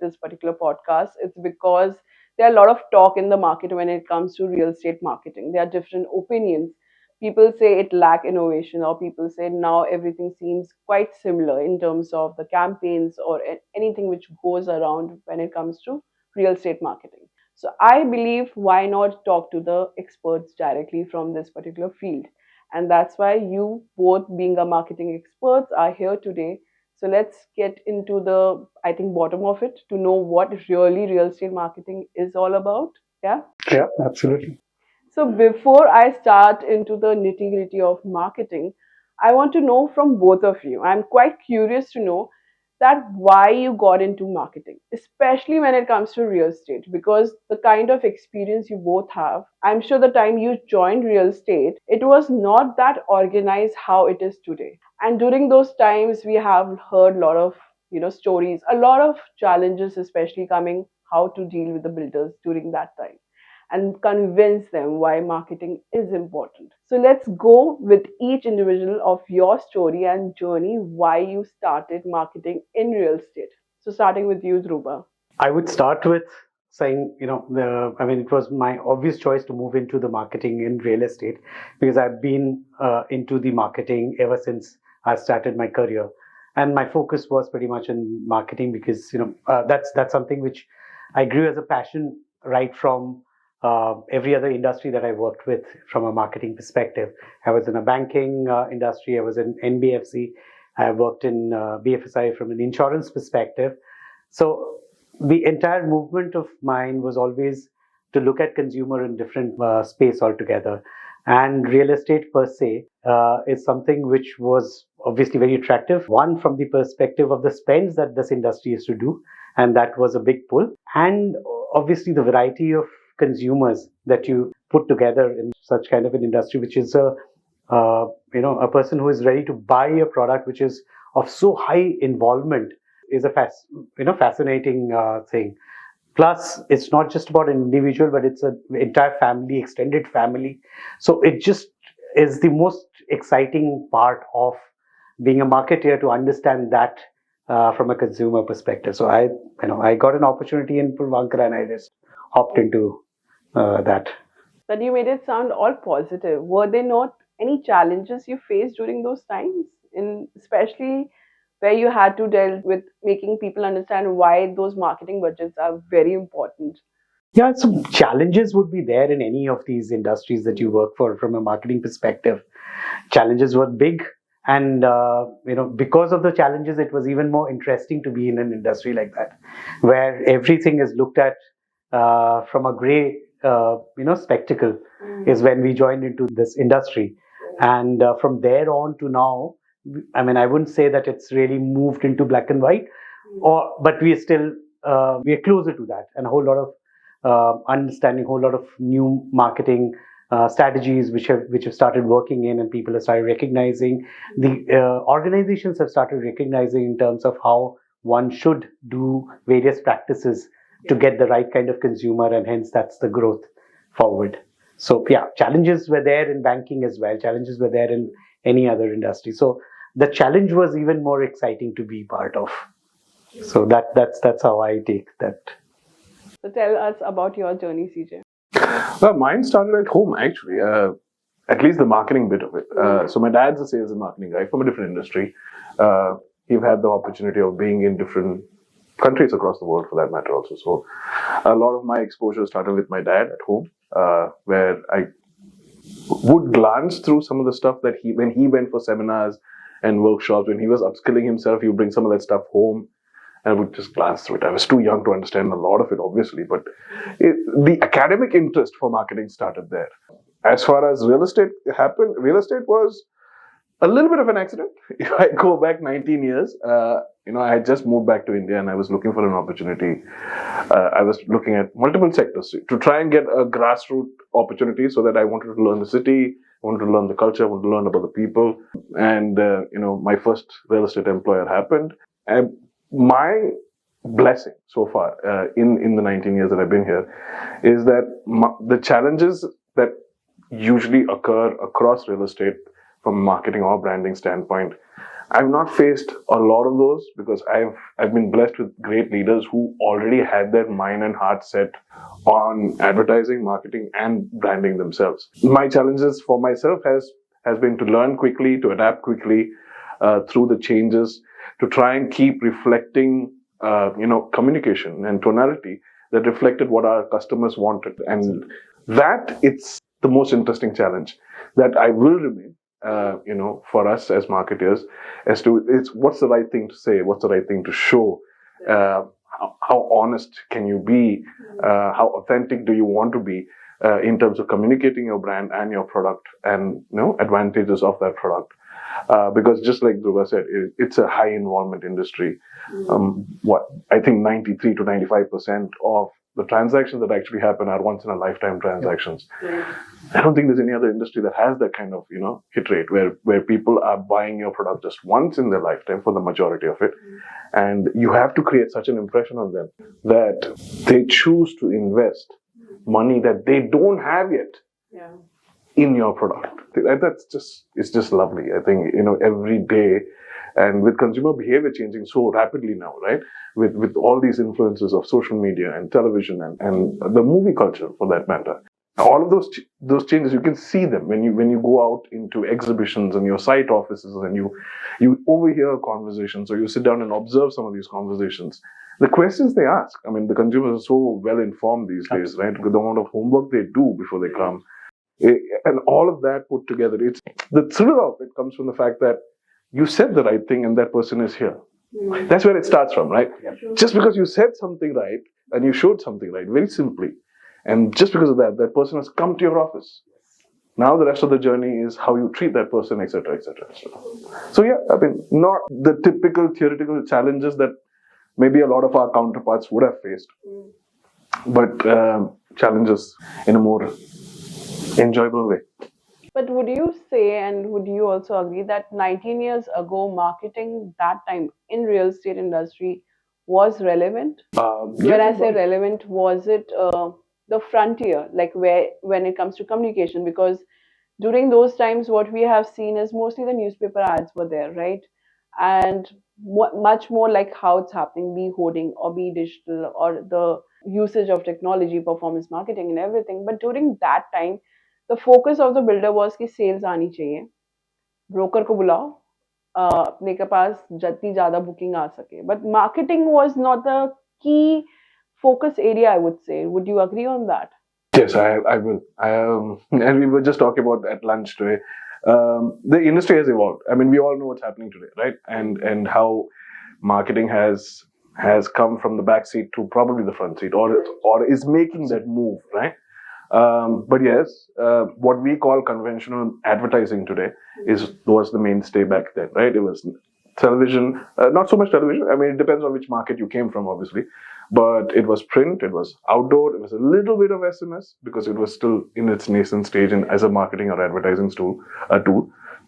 this particular podcast, it's because there are a lot of talk in the market when it comes to real estate marketing. There are different opinions. People say it lack innovation, or people say now everything seems quite similar in terms of the campaigns or anything which goes around when it comes to real estate marketing. So I believe, why not talk to the experts directly from this particular field? And that's why you both, being a marketing experts, are here today. So let's get into the, I think, bottom of it, to know what really real estate marketing is all about. Yeah. Yeah, absolutely. So before I start into the nitty-gritty of marketing, I want to know from both of you. I'm quite curious to know that why you got into marketing, especially when it comes to real estate, because the kind of experience you both have, I'm sure the time you joined real estate, it was not that organized how it is today. And during those times, we have heard a lot of stories, a lot of challenges, especially coming how to deal with the builders during that time and convince them why marketing is important. So let's go with each individual of your story and journey, why you started marketing in real estate. So starting with you, Dhruba. I would start with saying, it was my obvious choice to move into the marketing in real estate because I've been into the marketing ever since I started my career. And my focus was pretty much in marketing because, that's something which I grew as a passion right from every other industry that I worked with from a marketing perspective. I was in a banking industry, I was in NBFC, I worked in BFSI from an insurance perspective. So the entire movement of mine was always to look at consumer in different space altogether. And real estate per se is something which was obviously very attractive. One, from the perspective of the spends that this industry used to do, and that was a big pull. And obviously the variety of consumers that you put together in such kind of an industry, which is a person who is ready to buy a product which is of so high involvement, is a fascinating thing. Plus, it's not just about an individual, but it's an entire family, extended family. So it just is the most exciting part of being a marketer, to understand that from a consumer perspective. So I got an opportunity in Puravankara and I just hopped into that. But you made it sound all positive. Were there not any challenges you faced during those times, in especially where you had to deal with making people understand why those marketing budgets are very important? Yeah, some challenges would be there in any of these industries that you work for from a marketing perspective. Challenges were big, and because of the challenges, it was even more interesting to be in an industry like that, where everything is looked at from a gray, spectacle. Is when we joined into this industry, and from there on to now, I wouldn't say that it's really moved into black and white, but we are still we are closer to that, and a whole lot of understanding, a whole lot of new marketing strategies which have started working in, and people have started recognizing. The organizations have started recognizing in terms of how one should do various practices to get the right kind of consumer, and hence that's the growth forward. So yeah, challenges were there in banking as well. Challenges were there in any other industry. So the challenge was even more exciting to be part of. So that's how I take that. So tell us about your journey, CJ. Well, mine started at home actually. At least the marketing bit of it. So my dad's a sales and marketing guy from a different industry. He's had the opportunity of being in different countries across the world, for that matter, also. So a lot of my exposure started with my dad at home, where I would glance through some of the stuff that when he went for seminars and workshops, when he was upskilling himself, he would bring some of that stuff home, and I would just glance through it. I was too young to understand a lot of it, obviously, but the academic interest for marketing started there. As far as real estate happened, real estate was a little bit of an accident. If I go back 19 years, I had just moved back to India and I was looking for an opportunity. I was looking at multiple sectors to try and get a grassroots opportunity, so that I wanted to learn the city, I wanted to learn the culture, I wanted to learn about the people. And, my first real estate employer happened. And my blessing so far in the 19 years that I've been here is that the challenges that usually occur across real estate from a marketing or branding standpoint, I've not faced a lot of those because I've been blessed with great leaders who already had their mind and heart set on advertising, marketing, and branding themselves. My challenges for myself has been to learn quickly, to adapt quickly through the changes, to try and keep reflecting, communication and tonality that reflected what our customers wanted, and that it's the most interesting challenge that I will remain. For us as marketers, as to it's what's the right thing to say, what's the right thing to show, how honest can you be, how authentic do you want to be in terms of communicating your brand and your product and advantages of that product. Because just like Dhruba said, it's a high involvement industry. I think 93 to 95% of the transactions that actually happen are once in a lifetime transactions. I don't think there's any other industry that has that kind of hit rate where people are buying your product just once in their lifetime for the majority of it, and you have to create such an impression on them that they choose to invest money that they don't have yet in your product. It's just lovely. I think every day, and with consumer behavior changing so rapidly now, right? With all these influences of social media and television and the movie culture for that matter, all of those changes, you can see them when you go out into exhibitions and your site offices and you overhear conversations or you sit down and observe some of these conversations. The questions they ask, I mean, the consumers are so well informed these days, right? With the amount of homework they do before they come. And all of that put together, it's the thrill of it comes from the fact that you said the right thing and that person is here. That's where it starts from, right? Just because you said something right and you showed something right, very simply, and just because of that person has come to your office. Now the rest of the journey is how you treat that person, etc., etc. So yeah, I mean, not the typical theoretical challenges that maybe a lot of our counterparts would have faced, but challenges in a more enjoyable way. But would you say, and would you also agree that 19 years ago, marketing that time in real estate industry was relevant? When I say relevant, was it the frontier, like when it comes to communication? Because during those times, what we have seen is mostly the newspaper ads were there, right? And much more like how it's happening, be hoarding or be digital or the usage of technology, performance marketing, and everything. But during that time, the focus of the builder was कि sales आनी चाहिए, broker को बुलाओ, अपने के पास जितनी ज़्यादा booking आ सके. But marketing was not the key focus area, I would say. Would you agree on that? Yes, I will. And we were just talking about at lunch today. The industry has evolved. I mean, we all know what's happening today, right? And how marketing has come from the back seat to probably the front seat, or is making that move, right? But yes, what we call conventional advertising today was the mainstay back then, right? It was television, not so much television. I mean, it depends on which market you came from, obviously. But it was print, it was outdoor, it was a little bit of SMS because it was still in its nascent stage and as a marketing or advertising tool.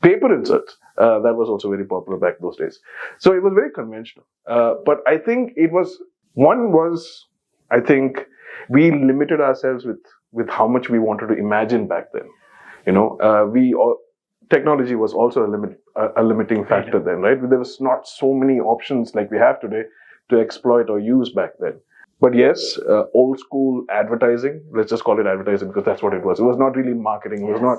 Paper inserts, that was also very popular back those days. So it was very conventional. But I think I think we limited ourselves with how much we wanted to imagine back then. Technology was also a limiting factor then, right? There was not so many options like we have today to exploit or use back then. But yes, old school advertising, let's just call it advertising because that's what it was. It was not really marketing. It was not,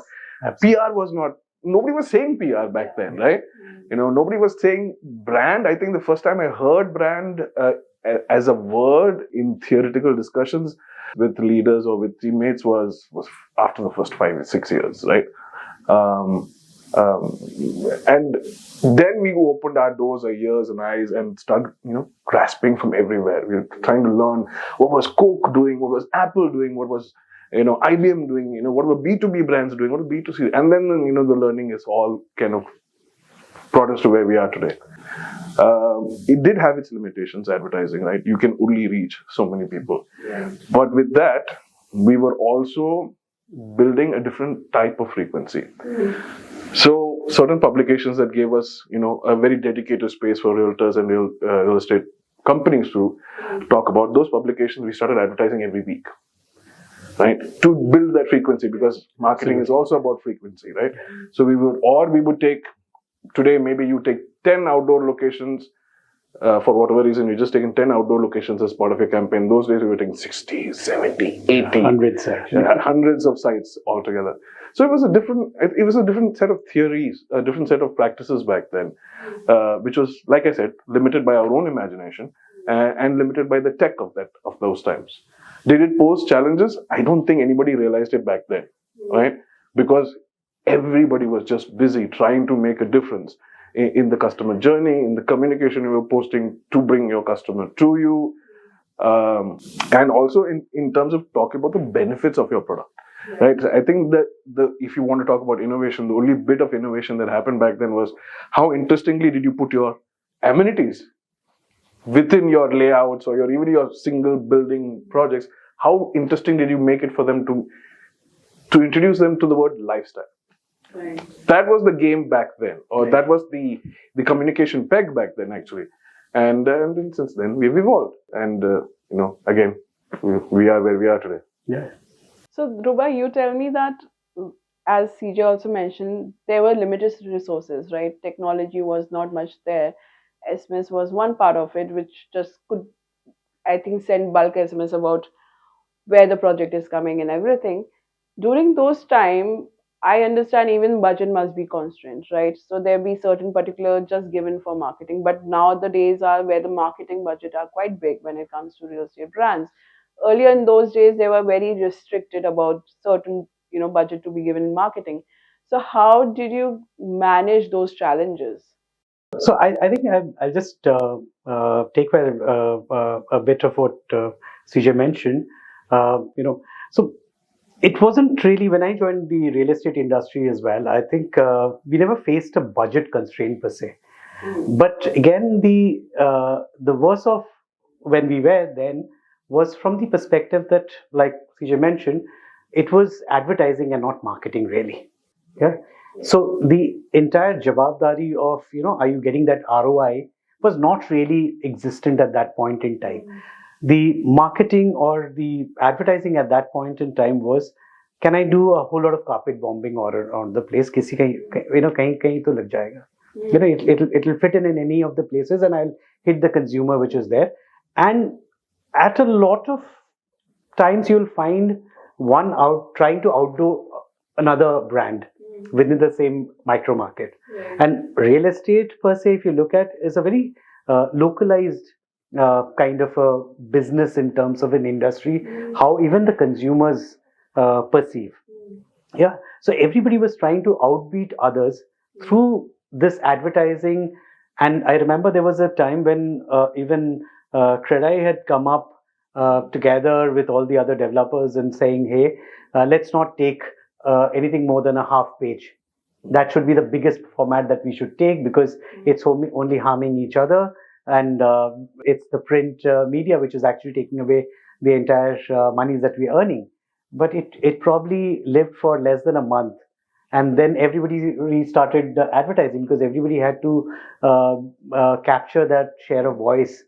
PR was not, nobody was saying PR back then, right? Nobody was saying brand. I think the first time I heard brand as a word in theoretical discussions with leaders or with teammates was after the first 5 or 6 years, right? And then we opened our doors, our ears and eyes and started, grasping from everywhere. We were trying to learn what was Coke doing, what was Apple doing, what was, IBM doing, what were B2B brands doing, what were B2C. And then, the learning is all kind of brought us to where we are today. It did have its limitations, advertising, right? You can only reach so many people. Yeah. But with that, we were also building a different type of frequency. So certain publications that gave us, a very dedicated space for realtors and real estate companies to talk about, those publications we started advertising every week, right? To build that frequency, because marketing is also about frequency, right? So we would take, today maybe you take 10 outdoor locations. For whatever reason, you're just taking 10 outdoor locations as part of your campaign. Those days, we were taking 60, 70, 80. Hundreds, actually. Hundreds of sites altogether. So it was a different set of theories, a different set of practices back then, which was, like I said, limited by our own imagination and limited by the tech of those times. Did it pose challenges? I don't think anybody realized it back then, right? Because everybody was just busy trying to make a difference in the customer journey, in the communication you were posting to bring your customer to you, and also in terms of talking about the benefits of your product, right? I think that if you want to talk about innovation, the only bit of innovation that happened back then was how interestingly did you put your amenities within your layouts or even your single building projects. How interesting did you make it for them to introduce them to the word lifestyle? Right. That was the game back then, or that was the communication peg back then, actually. And then since then we've evolved, and again, we are where we are today. Yeah. So, Dhruba, you tell me that, as CJ also mentioned, there were limited resources, right? Technology was not much there. SMS was one part of it, which just could, I think, send bulk SMS about where the project is coming and everything. During those time, I understand even budget must be constrained, right? So there be certain particular just given for marketing. But now the days are where the marketing budget are quite big when it comes to real estate brands. Earlier in those days, they were very restricted about certain, budget to be given in marketing. So how did you manage those challenges? So I think I'll just take a bit of what CJ mentioned. So it wasn't really when I joined the real estate industry as well. I think we never faced a budget constraint per se. But again, the worst of when we were then was from the perspective that, like CJ mentioned, it was advertising and not marketing really. Yeah. So the entire jawabdari of, are you getting that ROI was not really existent at that point in time. The marketing or the advertising at that point in time was, can I do a whole lot of carpet bombing or on the place? Kisi kahin to lag jayega. It'll fit in any of the places, and I'll hit the consumer which is there. And at a lot of times you'll find one out trying to outdo another brand within the same micro market. And real estate per se, if you look at, is a very localized kind of a business in terms of an industry, how even the consumers perceive. Yeah. So everybody was trying to outbeat others through this advertising. And I remember there was a time when even Credai had come up together with all the other developers and saying, hey, let's not take anything more than a half page. That should be the biggest format that we should take, because it's only harming each other. And it's the print media which is actually taking away the entire monies that we're earning. But it probably lived for less than a month. And then everybody restarted advertising, because everybody had to capture that share of voice,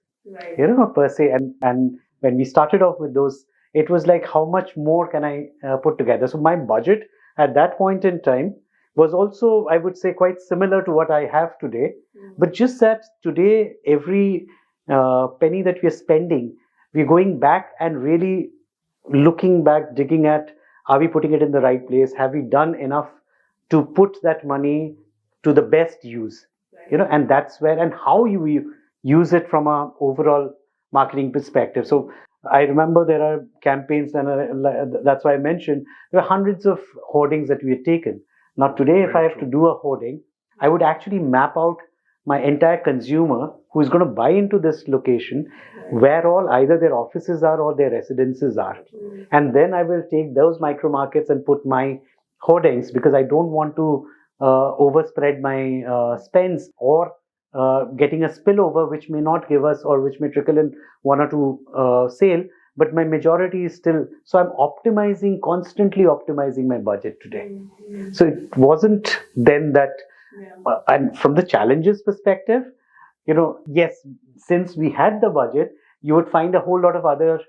per se. And when we started off with those, it was like, how much more can I put together? So my budget at that point in time was also, I would say, quite similar to what I have today. But just that today, every penny that we're spending, we're going back and really looking back, digging at, are we putting it in the right place? Have we done enough to put that money to the best use? And that's where, and how you use it from an overall marketing perspective. So I remember there are campaigns, and that's why I mentioned there are hundreds of hoardings that we had taken. Now today, if I have to do a hoarding, I would actually map out my entire consumer who is going to buy into this location, where all either their offices are or their residences are. And then I will take those micro markets and put my hoardings, because I don't want to overspread my spends, or getting a spillover which may not give us, or which may trickle in one or two sale, but my majority is still. So I'm constantly optimizing my budget today. So it wasn't then that, and from the challenges perspective, yes, since we had the budget, you would find a whole lot of other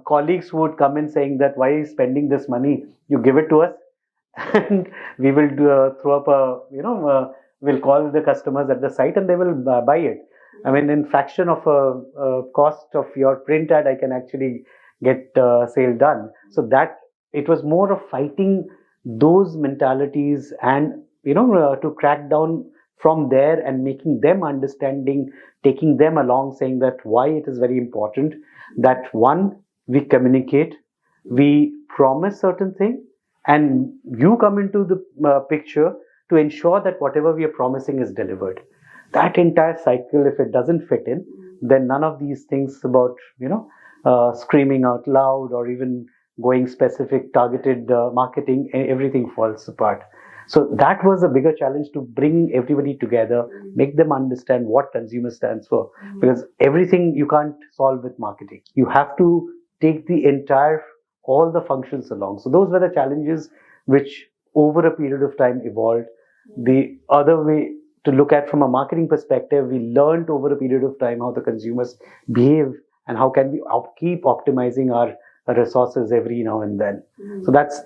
colleagues who would come in saying that, why are you spending this money? You give it to us, and we will throw up will call the customers at the site and they will buy it. I mean, in fraction of a cost of your print ad, I can actually get sale done. So that it was more of fighting those mentalities and to crack down from there and making them understanding, taking them along, saying that why it is very important that one, we communicate, we promise certain thing, and you come into the picture to ensure that whatever we are promising is delivered. That entire cycle, if it doesn't fit in, then none of these things about screaming out loud or even going specific targeted marketing, everything falls apart. So that was a bigger challenge, to bring everybody together, make them understand what consumer stands for, because everything you can't solve with marketing. You have to take the entire, all the functions along. So those were the challenges which over a period of time evolved. The other way to look at from a marketing perspective, we learned over a period of time how the consumers behave and how can we keep optimizing our resources every now and then. So that's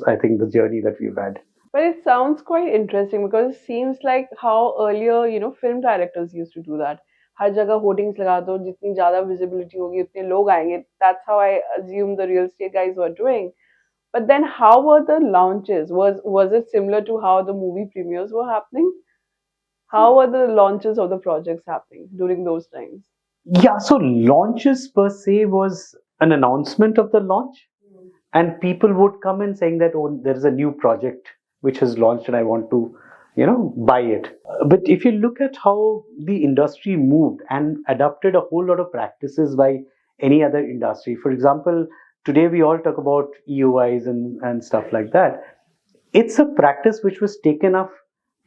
I think the journey that we've had. But it sounds quite interesting because it seems like how earlier, film directors used to do that. हर जगह hoardings लगा दो, जितनी ज़्यादा visibility होगी उतने लोग आएंगे. That's how I assume the real estate guys were doing. But then how were the launches? Was it similar to how the movie premieres were happening? How were the launches of the projects happening during those times? Yeah, so launches per se was an announcement of the launch, and people would come in saying that, oh, there's a new project which has launched and I want to, buy it. But if you look at how the industry moved and adopted a whole lot of practices by any other industry, for example, today we all talk about EOIs and stuff like that. It's a practice which was taken up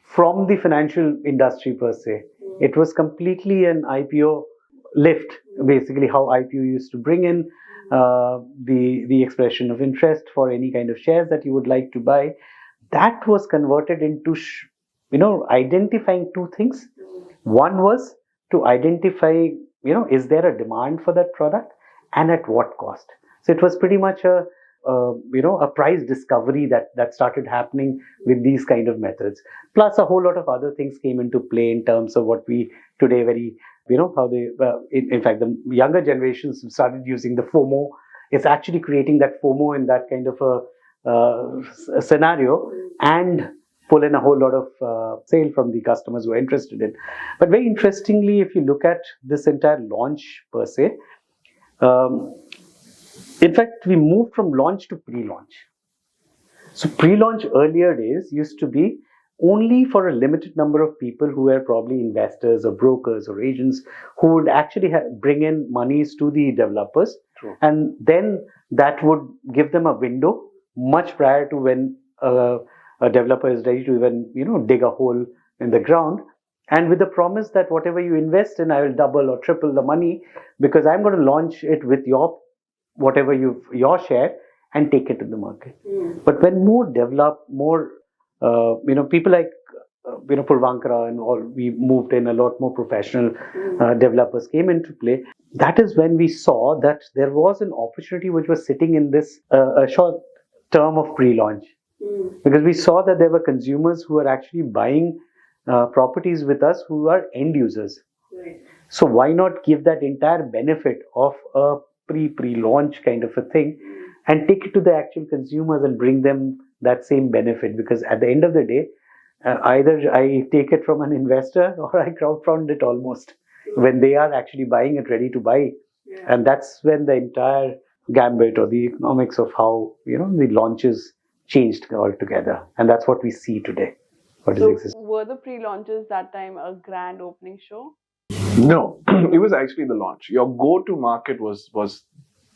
from the financial industry per se. It was completely an IPO lift, basically how IPO used to bring in the expression of interest for any kind of shares that you would like to buy. That was converted into identifying two things. One was to identify, is there a demand for that product and at what cost. So it was pretty much a price discovery that started happening with these kind of methods. Plus a whole lot of other things came into play in terms of what we today how they, in fact, the younger generations started using the FOMO. It's actually creating that FOMO in that kind of a scenario and pull in a whole lot of sale from the customers who are interested in. But very interestingly, if you look at this entire launch per se, in fact, we moved from launch to pre-launch. So pre-launch earlier days used to be only for a limited number of people who were probably investors or brokers or agents who would actually bring in monies to the developers. True. And then that would give them a window much prior to when a developer is ready to even dig a hole in the ground, and with the promise that whatever you invest in, I will double or triple the money because I'm going to launch it with your share and take it to the market. But when more people like Purvankara and all, we moved in, a lot more professional developers came into play. That is when we saw that there was an opportunity which was sitting in this a short term of pre-launch, because we saw that there were consumers who were actually buying properties with us who are end users. Right. So why not give that entire benefit of a pre-launch kind of a thing and take it to the actual consumers and bring them that same benefit? Because at the end of the day, either I take it from an investor or I crowdfund it almost when they are actually buying it ready to buy. Yeah. And that's when the entire gambit or the economics of how the launches changed altogether. And that's what we see today. So were the pre-launches that time a grand opening show? No, it was actually the launch. Your go-to market was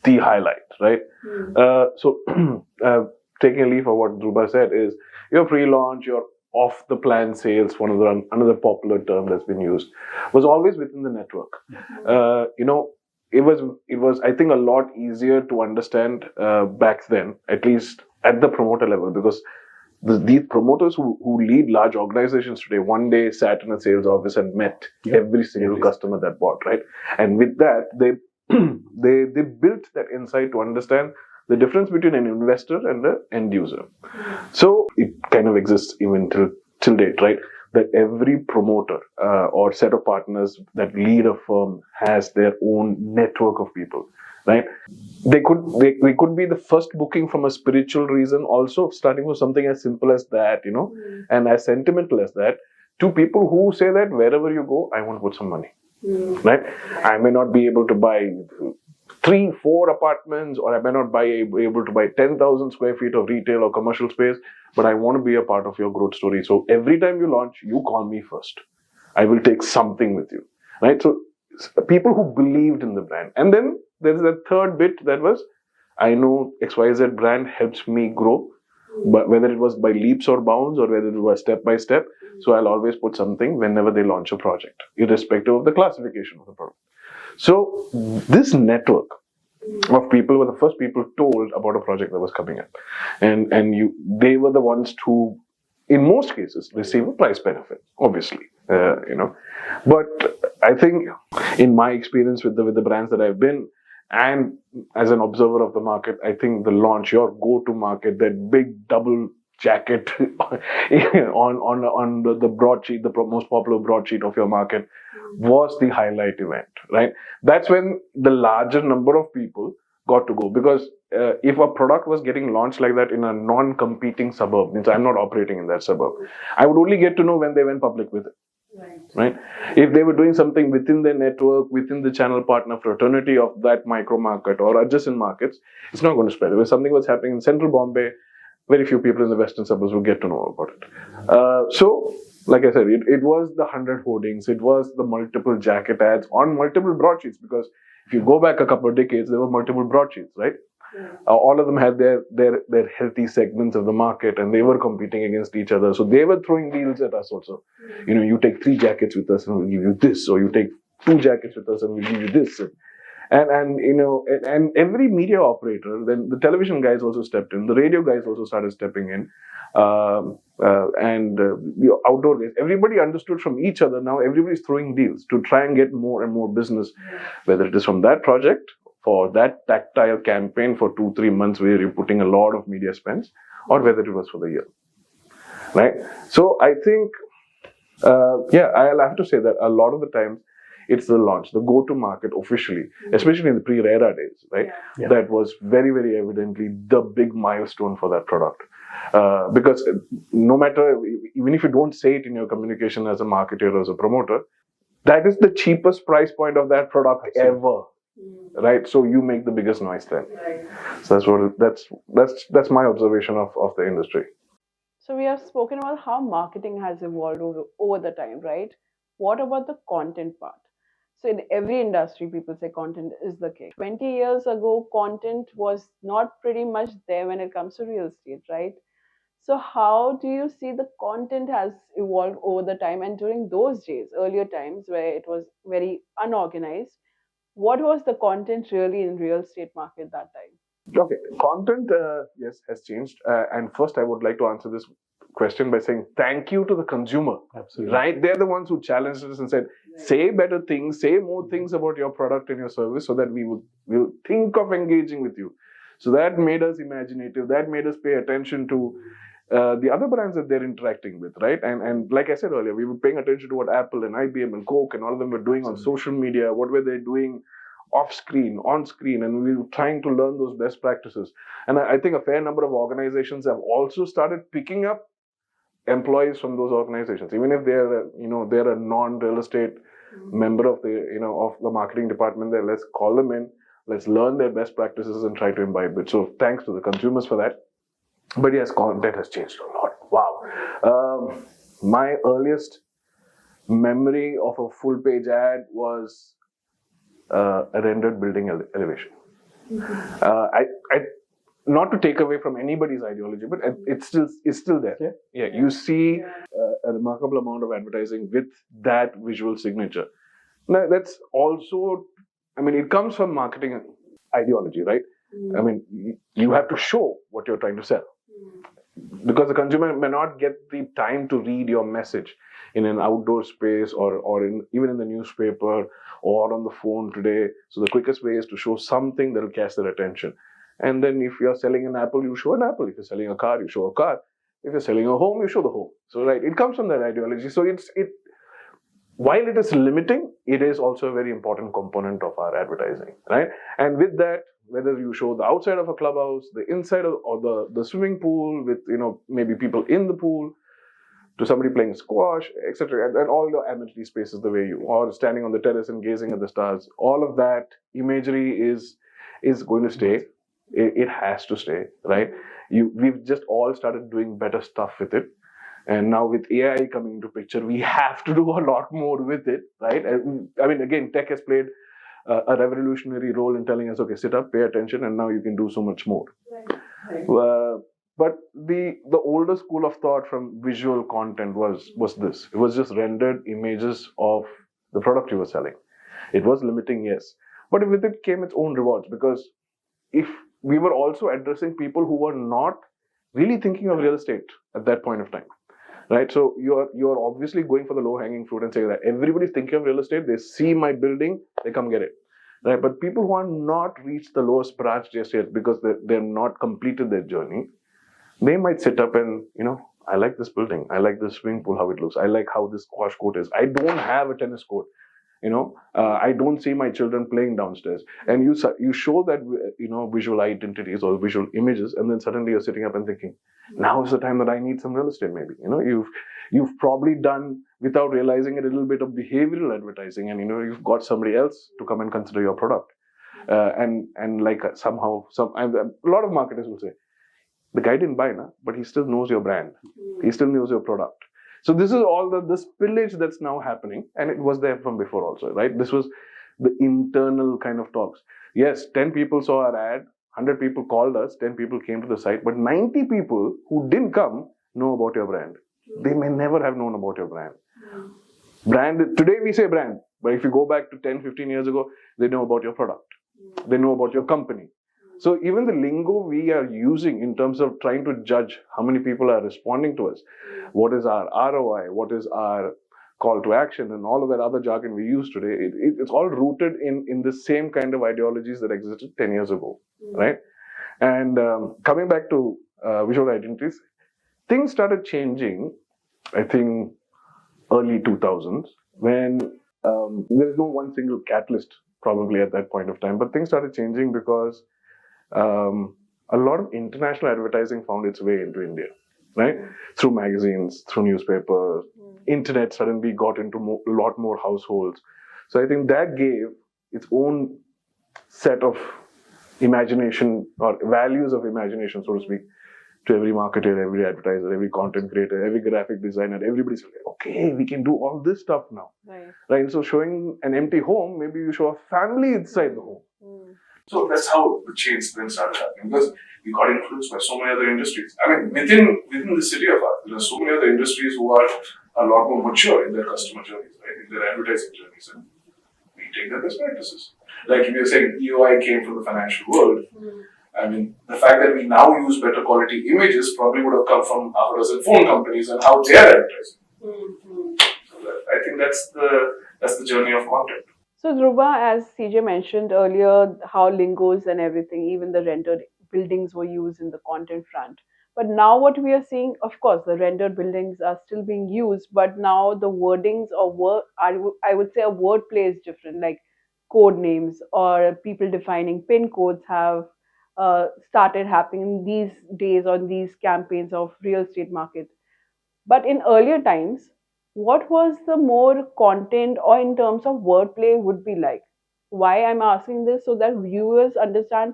the highlight, right? So taking a leaf of what Dhruba said is your pre-launch, your off-the-plan sales, another popular term that's been used, was always within the network. It was I think a lot easier to understand back then, at least at the promoter level, because these promoters who lead large organizations today one day sat in a sales office and met every single customer that bought, right? And with that, they they built that insight to understand the difference between an investor and an end user. So it kind of exists even till date, right? that every promoter or set of partners that lead a firm has their own network of people, right? They could be the first booking from a spiritual reason, also starting with something as simple as that, and as sentimental as that, to people who say that wherever you go, I want to put some money, right? I may not be able to buy 3-4 apartments, or I may not be able to buy 10,000 square feet of retail or commercial space, but I want to be a part of your growth story. So every time you launch, you call me first. I will take something with you, right? So people who believed in the brand. And then there's that third bit that was, I know XYZ brand helps me grow, but whether it was by leaps or bounds or whether it was step by step. So I'll always put something whenever they launch a project, irrespective of the classification of the product. So this network of people were the first people told about a project that was coming up, and they were the ones who, in most cases, receive a price benefit, obviously, But I think, in my experience with the brands that I've been, and as an observer of the market, I think the launch, your go-to market, that big double jacket on the broadsheet, the most popular broadsheet of your market, was the highlight event, right? That's when the larger number of people got to go, because if a product was getting launched like that in a non-competing suburb, means I'm not operating in that suburb, I would only get to know when they went public with it. Right? If they were doing something within their network, within the channel partner fraternity of that micro market or adjacent markets, it's not going to spread. If something was happening in central Bombay, very few people in the western suburbs would get to know about it. So, like I said, it was the 100 hoardings, it was the multiple jacket ads on multiple broadsheets, because if you go back a couple of decades, there were multiple broadsheets, right? All of them had their healthy segments of the market, and they were competing against each other. So they were throwing deals at us also. You take 3 jackets with us and we'll give you this, or you take 2 jackets with us and we'll give you this. And every media operator, then the television guys also stepped in, the radio guys also started stepping in, and the outdoor guys. Everybody understood from each other. Now everybody's throwing deals to try and get more and more business, whether it is from that project, for that tactile campaign for 2-3 months where you're putting a lot of media spends, or whether it was for the year, right? So I think, I'll have to say that a lot of the times it's the launch, the go-to market officially, especially in the pre-RERA days, right? Yeah. That was very, very evidently the big milestone for that product. Because no matter, even if you don't say it in your communication as a marketer or as a promoter, that is the cheapest price point of that product ever. Right, so you make the biggest noise then. Right. So that's my observation of the industry. So we have spoken about how marketing has evolved over the time, right? What about the content part? So in every industry, people say content is the king. 20 years ago, content was not pretty much there when it comes to real estate, right? So how do you see the content has evolved over the time? And during those days, earlier times where it was very unorganized, what was the content really in real estate market that time? Okay, content, yes, has changed. And first, I would like to answer this question by saying thank you to the consumer. Absolutely. Right? They're the ones who challenged us and said, say better things, say more things about your product and your service so that we'll think of engaging with you. So that made us imaginative. That made us pay attention to the other brands that they're interacting with, right? And like I said earlier, we were paying attention to what Apple and IBM and Coke and all of them were doing on social media. What were they doing off screen, on screen, and we were trying to learn those best practices. And I think a fair number of organizations have also started picking up employees from those organizations, even if they're a non-real estate member of the marketing department. There, let's call them in, let's learn their best practices and try to imbibe it. So thanks to the consumers for that. But yes, content has changed a lot. Wow. My earliest memory of a full page ad was a rendered building elevation. I not to take away from anybody's ideology, but it's still there. Yeah, you see a remarkable amount of advertising with that visual signature. Now, that's also, it comes from marketing ideology, right? You have to show what you're trying to sell. Because the consumer may not get the time to read your message in an outdoor space or even in the newspaper or on the phone today. So the quickest way is to show something that will catch their attention. And then if you're selling an apple, you show an apple. If you're selling a car, you show a car. If you're selling a home, you show the home. So right, it comes from that ideology. So it while it is limiting, it is also a very important component of our advertising, right? And with that, whether you show the outside of a clubhouse, the inside of, or the swimming pool with maybe people in the pool, to somebody playing squash, etc., and all the amenity spaces the way you, or standing on the terrace and gazing at the stars, all of that imagery is going to stay. It has to stay, right? We've just all started doing better stuff with it. And now with AI coming into picture, we have to do a lot more with it, right? I mean, again, tech has played a revolutionary role in telling us, okay, sit up, pay attention, and now you can do so much more. Right. But the older school of thought from visual content was this. It was just rendered images of the product you were selling. It was limiting, yes. But with it came its own rewards, because if we were also addressing people who were not really thinking of real estate at that point of time. Right, so you're obviously going for the low-hanging fruit and saying that everybody's thinking of real estate. They see my building, they come get it. Right, but people who are not reached the lowest branch just yet because they're not completed their journey, they might sit up and I like this building, I like this swimming pool, how it looks, I like how this squash court is. I don't have a tennis court. I don't see my children playing downstairs, and you show that visual identities or visual images, and then suddenly you're sitting up and thinking, now is the time that I need some real estate. Maybe you've probably done, without realizing it, a little bit of behavioral advertising, and you've got somebody else to come and consider your product, and like somehow a lot of marketers will say, the guy didn't buy, but he still knows your brand, he still knows your product. So this is all the spillage that's now happening, and it was there from before also, right? This was the internal kind of talks. Yes, 10 people saw our ad, 100 people called us, 10 people came to the site, but 90 people who didn't come know about your brand. They may never have known about your brand. Brand, today we say brand, but if you go back to 10, 15 years ago, they know about your product. They know about your company. So even the lingo we are using in terms of trying to judge how many people are responding to us, what is our ROI, what is our call to action, and all of that other jargon we use today, it's all rooted in the same kind of ideologies that existed 10 years ago, right? And coming back to visual identities, things started changing, I think, early 2000s, when there is no one single catalyst probably at that point of time, but things started changing because a lot of international advertising found its way into India, right? Through magazines, through newspapers, internet suddenly got into a lot more households. So I think that gave its own set of imagination or values of imagination, so to speak, to every marketer, every advertiser, every content creator, every graphic designer. Everybody's like, okay, we can do all this stuff now, right? So showing an empty home, maybe you show a family inside the home. So that's how the change then started happening, because we got influenced by so many other industries. I mean, within the city of ours, there are so many other industries who are a lot more mature in their customer journeys, right? In their advertising journeys, and we take their best practices. Like if you're saying EOI came from the financial world, I mean, the fact that we now use better quality images probably would have come from our dozen phone companies and how they are advertising. So I think that's the journey of content. So, Dhruba, as CJ mentioned earlier, how lingos and everything, even the rendered buildings were used in the content front. But now, what we are seeing, of course, the rendered buildings are still being used, but now the wordings or I would say a wordplay is different, like code names or people defining pin codes have started happening these days on these campaigns of real estate market. But in earlier times, what was the more content or in terms of wordplay would be like? Why I'm asking this so that viewers understand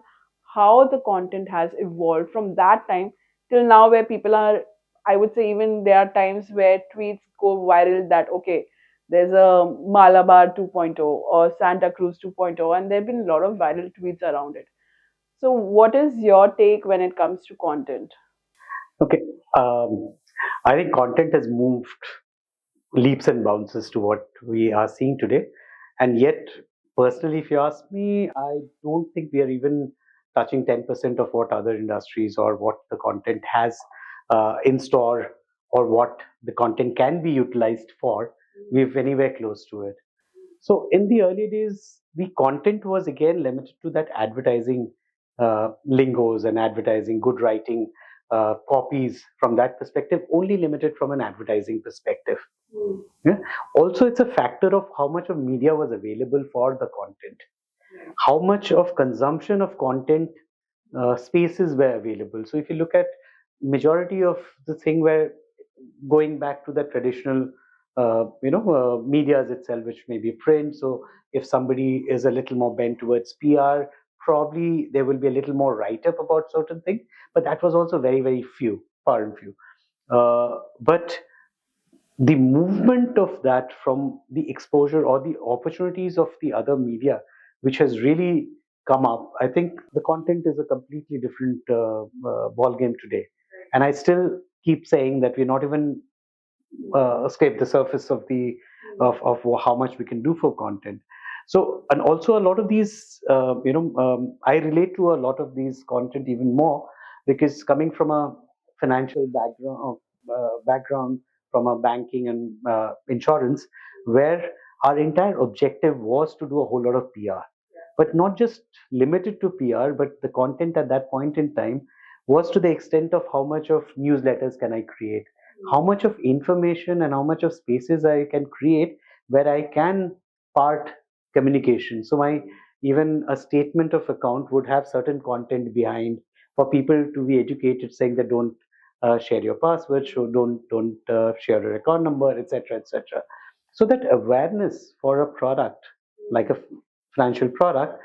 how the content has evolved from that time till now, where people are, I would say, even there are times where tweets go viral that, okay, there's a Malabar 2.0 or Santa Cruz 2.0, and there have been a lot of viral tweets around it. So, what is your take when it comes to content? Okay. I think content has moved leaps and bounces to what we are seeing today. And yet, personally, if you ask me, I don't think we are even touching 10% of what other industries or what the content has in store or what the content can be utilized for. We're anywhere close to it. So, in the early days, the content was again limited to that advertising lingos and advertising, good writing, copies from that perspective, only limited from an advertising perspective. Yeah. Also, it's a factor of how much of media was available for the content, how much of consumption of content spaces were available. So if you look at majority of the thing where going back to the traditional medias itself, which may be print. So if somebody is a little more bent towards PR, probably there will be a little more write up about certain things, but that was also very, very few, far and few. But the movement of that from the exposure or the opportunities of the other media, which has really come up, I think the content is a completely different ball game today. And I still keep saying that we're not even scrape the surface of the of how much we can do for content. So, and also a lot of these, I relate to a lot of these content even more because coming from a financial background from a banking and insurance, where our entire objective was to do a whole lot of PR, but not just limited to PR, but the content at that point in time was to the extent of how much of newsletters can I create, how much of information and how much of spaces I can create where I can part communication. So my even a statement of account would have certain content behind for people to be educated, saying that don't share your password, so don't share your account number, etc., etc. So that awareness for a product like a financial product,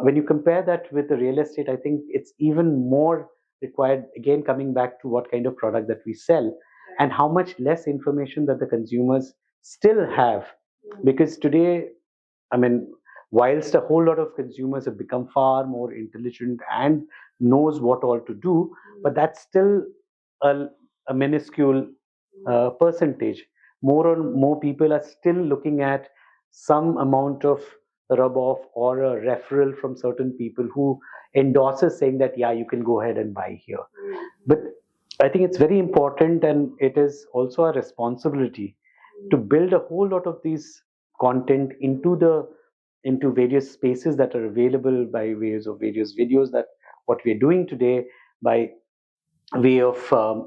when you compare that with the real estate, I think it's even more required, again coming back to what kind of product that we sell and how much less information that the consumers still have. Because today, I mean, whilst a whole lot of consumers have become far more intelligent and knows what all to do, but that's still a, a minuscule percentage. More and more people are still looking at some amount of rub off or a referral from certain people who endorses saying that yeah, you can go ahead and buy here. But I think it's very important, and it is also a responsibility to build a whole lot of these content into various spaces that are available by ways of various videos, that what we're doing today, by way of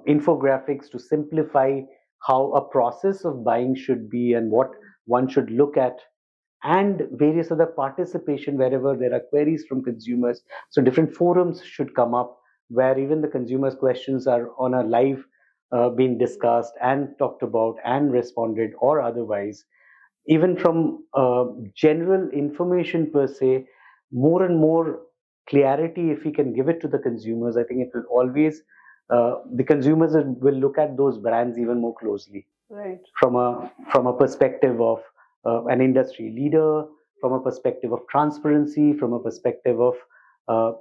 infographics to simplify how a process of buying should be and what one should look at, and various other participation wherever there are queries from consumers. So different forums should come up where even the consumers' questions are on a live being discussed and talked about and responded, or otherwise even from general information per se, more and more clarity, if we can give it to the consumers, I think it will always, the consumers will look at those brands even more closely. Right. From a perspective of an industry leader, from a perspective of transparency, from a perspective of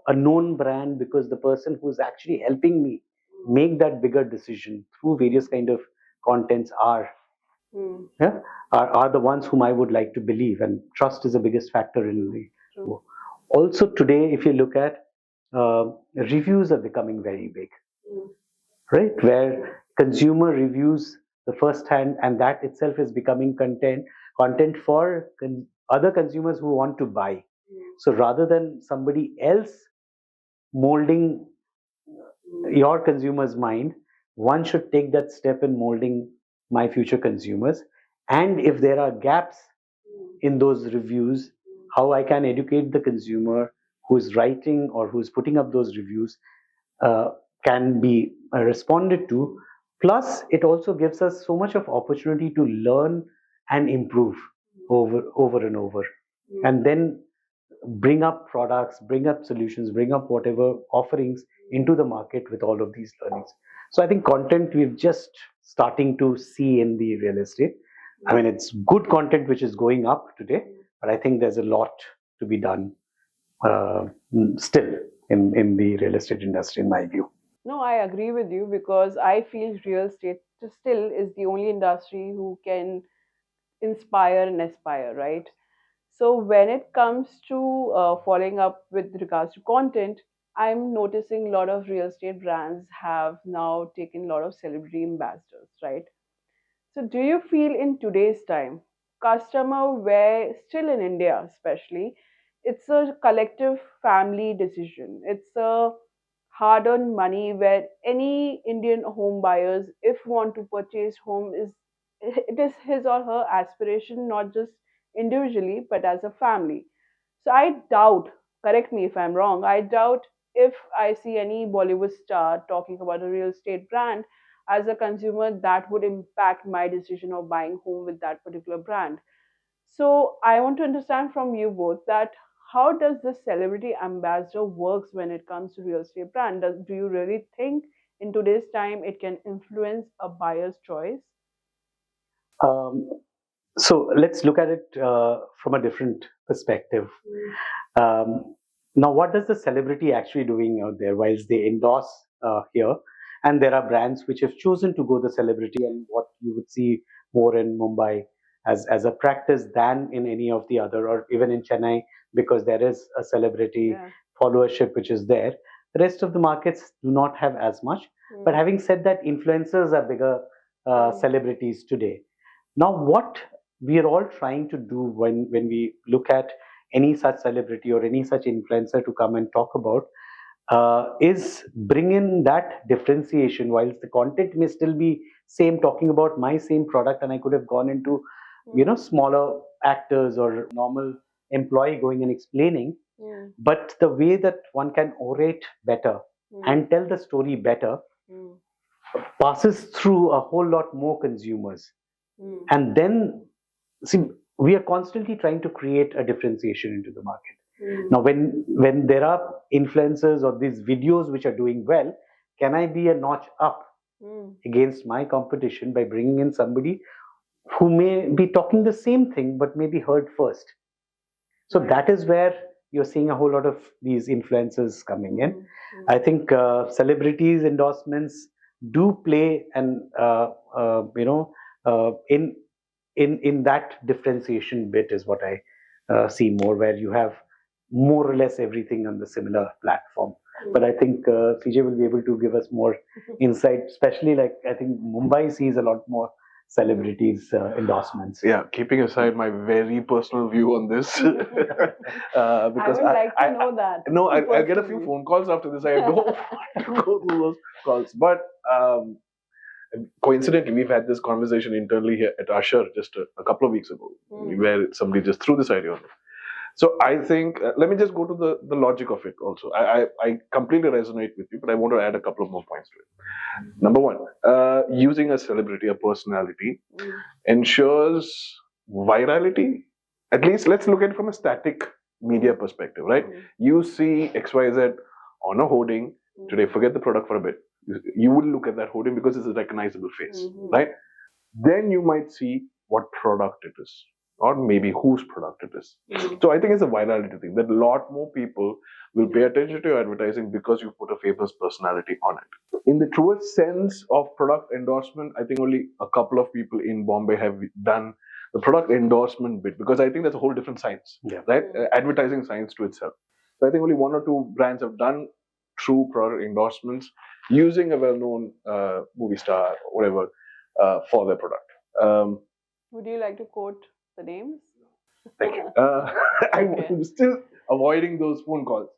a known brand, because the person who's actually helping me make that bigger decision through various kind of contents yeah, are the ones whom I would like to believe, and trust is the biggest factor in the. True. Also today, if you look at reviews are becoming very big, right? Where consumer reviews the first hand, and that itself is becoming content for other consumers who want to buy. So rather than somebody else molding your consumer's mind, one should take that step in molding my future consumers. And if there are gaps in those reviews, how I can educate the consumer who's writing or who's putting up those reviews uh, can be responded to. Plus, it also gives us so much of opportunity to learn and improve over and over, and then bring up products, bring up solutions, bring up whatever offerings into the market with all of these learnings. So I think content we're just starting to see in the real estate. I mean, it's good content which is going up today, but I think there's a lot to be done uh, still in the real estate industry, in my view. No, I agree with you because I feel real estate still is the only industry who can inspire and aspire, right? So when it comes to following up with regards to content, I'm noticing a lot of real estate brands have now taken a lot of celebrity ambassadors, right? So do you feel in today's time, customer where still in India especially, it's a collective family decision. It's a hard-earned money where any Indian home buyers, if want to purchase home, is it is his or her aspiration, not just individually but as a family. So I doubt, correct me if I'm wrong, I doubt if I see any Bollywood star talking about a real estate brand as a consumer that would impact my decision of buying home with that particular brand. So I want to understand from you both that how does this celebrity ambassador works when it comes to real estate brand? Do you really think in today's time it can influence a buyer's choice? Um, so let's look at it from a different perspective. Um, Now, what does the celebrity actually doing out there whilst they endorse here? And there are brands which have chosen to go the celebrity, and what you would see more in Mumbai as a practice than in any of the other, or even in Chennai, because there is a celebrity Yeah. followership which is there. The rest of the markets do not have as much. But Mm. having said that, influencers are bigger celebrities today. Now, what we are all trying to do when we look at any such celebrity or any such influencer to come and talk about is bring in that differentiation. Whilst the content may still be same, talking about my same product, and I could have gone into smaller actors or normal employee going and explaining, Mm. but the way that one can orate better and tell the story better Mm. passes through a whole lot more consumers. Mm. And then, see, we are constantly trying to create a differentiation into the market. Mm. Now, when there are influencers or these videos which are doing well, can I be a notch up Mm. against my competition by bringing in somebody who may be talking the same thing but may be heard first? So Right. that is where you're seeing a whole lot of these influencers coming in. I think celebrities endorsements do play an in that differentiation bit is what I see more, where you have more or less everything on the similar platform. But I think CJ will be able to give us more insight, especially like I think Mumbai sees a lot more celebrities endorsements. Yeah, keeping aside my very personal view on this, because I would like to know that. no, I'll get a few Personally. phone calls after this. I don't want to go through those calls, but coincidentally, we've had this conversation internally here at Ashar just a couple of weeks ago, where somebody just threw this idea on me. So I think let me just go to the logic of it also. I completely resonate with you, but I want to add a couple of more points to it. Number one, using a celebrity, a personality, ensures virality. At least let's look at it from a static media perspective, right? You see XYZ on a hoarding today, forget the product for a bit. You will look at that hoarding because it's a recognizable face, right? Then you might see what product it is, or maybe whose product it is. So I think it's a virality thing that a lot more people will pay attention to your advertising because you put a famous personality on it. In the truest sense of product endorsement, I think only a couple of people in Bombay have done the product endorsement bit, because I think that's a whole different science, right? Advertising science to itself. So I think only one or two brands have done true product endorsements using a well-known movie star or whatever for their product. Would you like to quote the names? Thank you. I'm still avoiding those phone calls.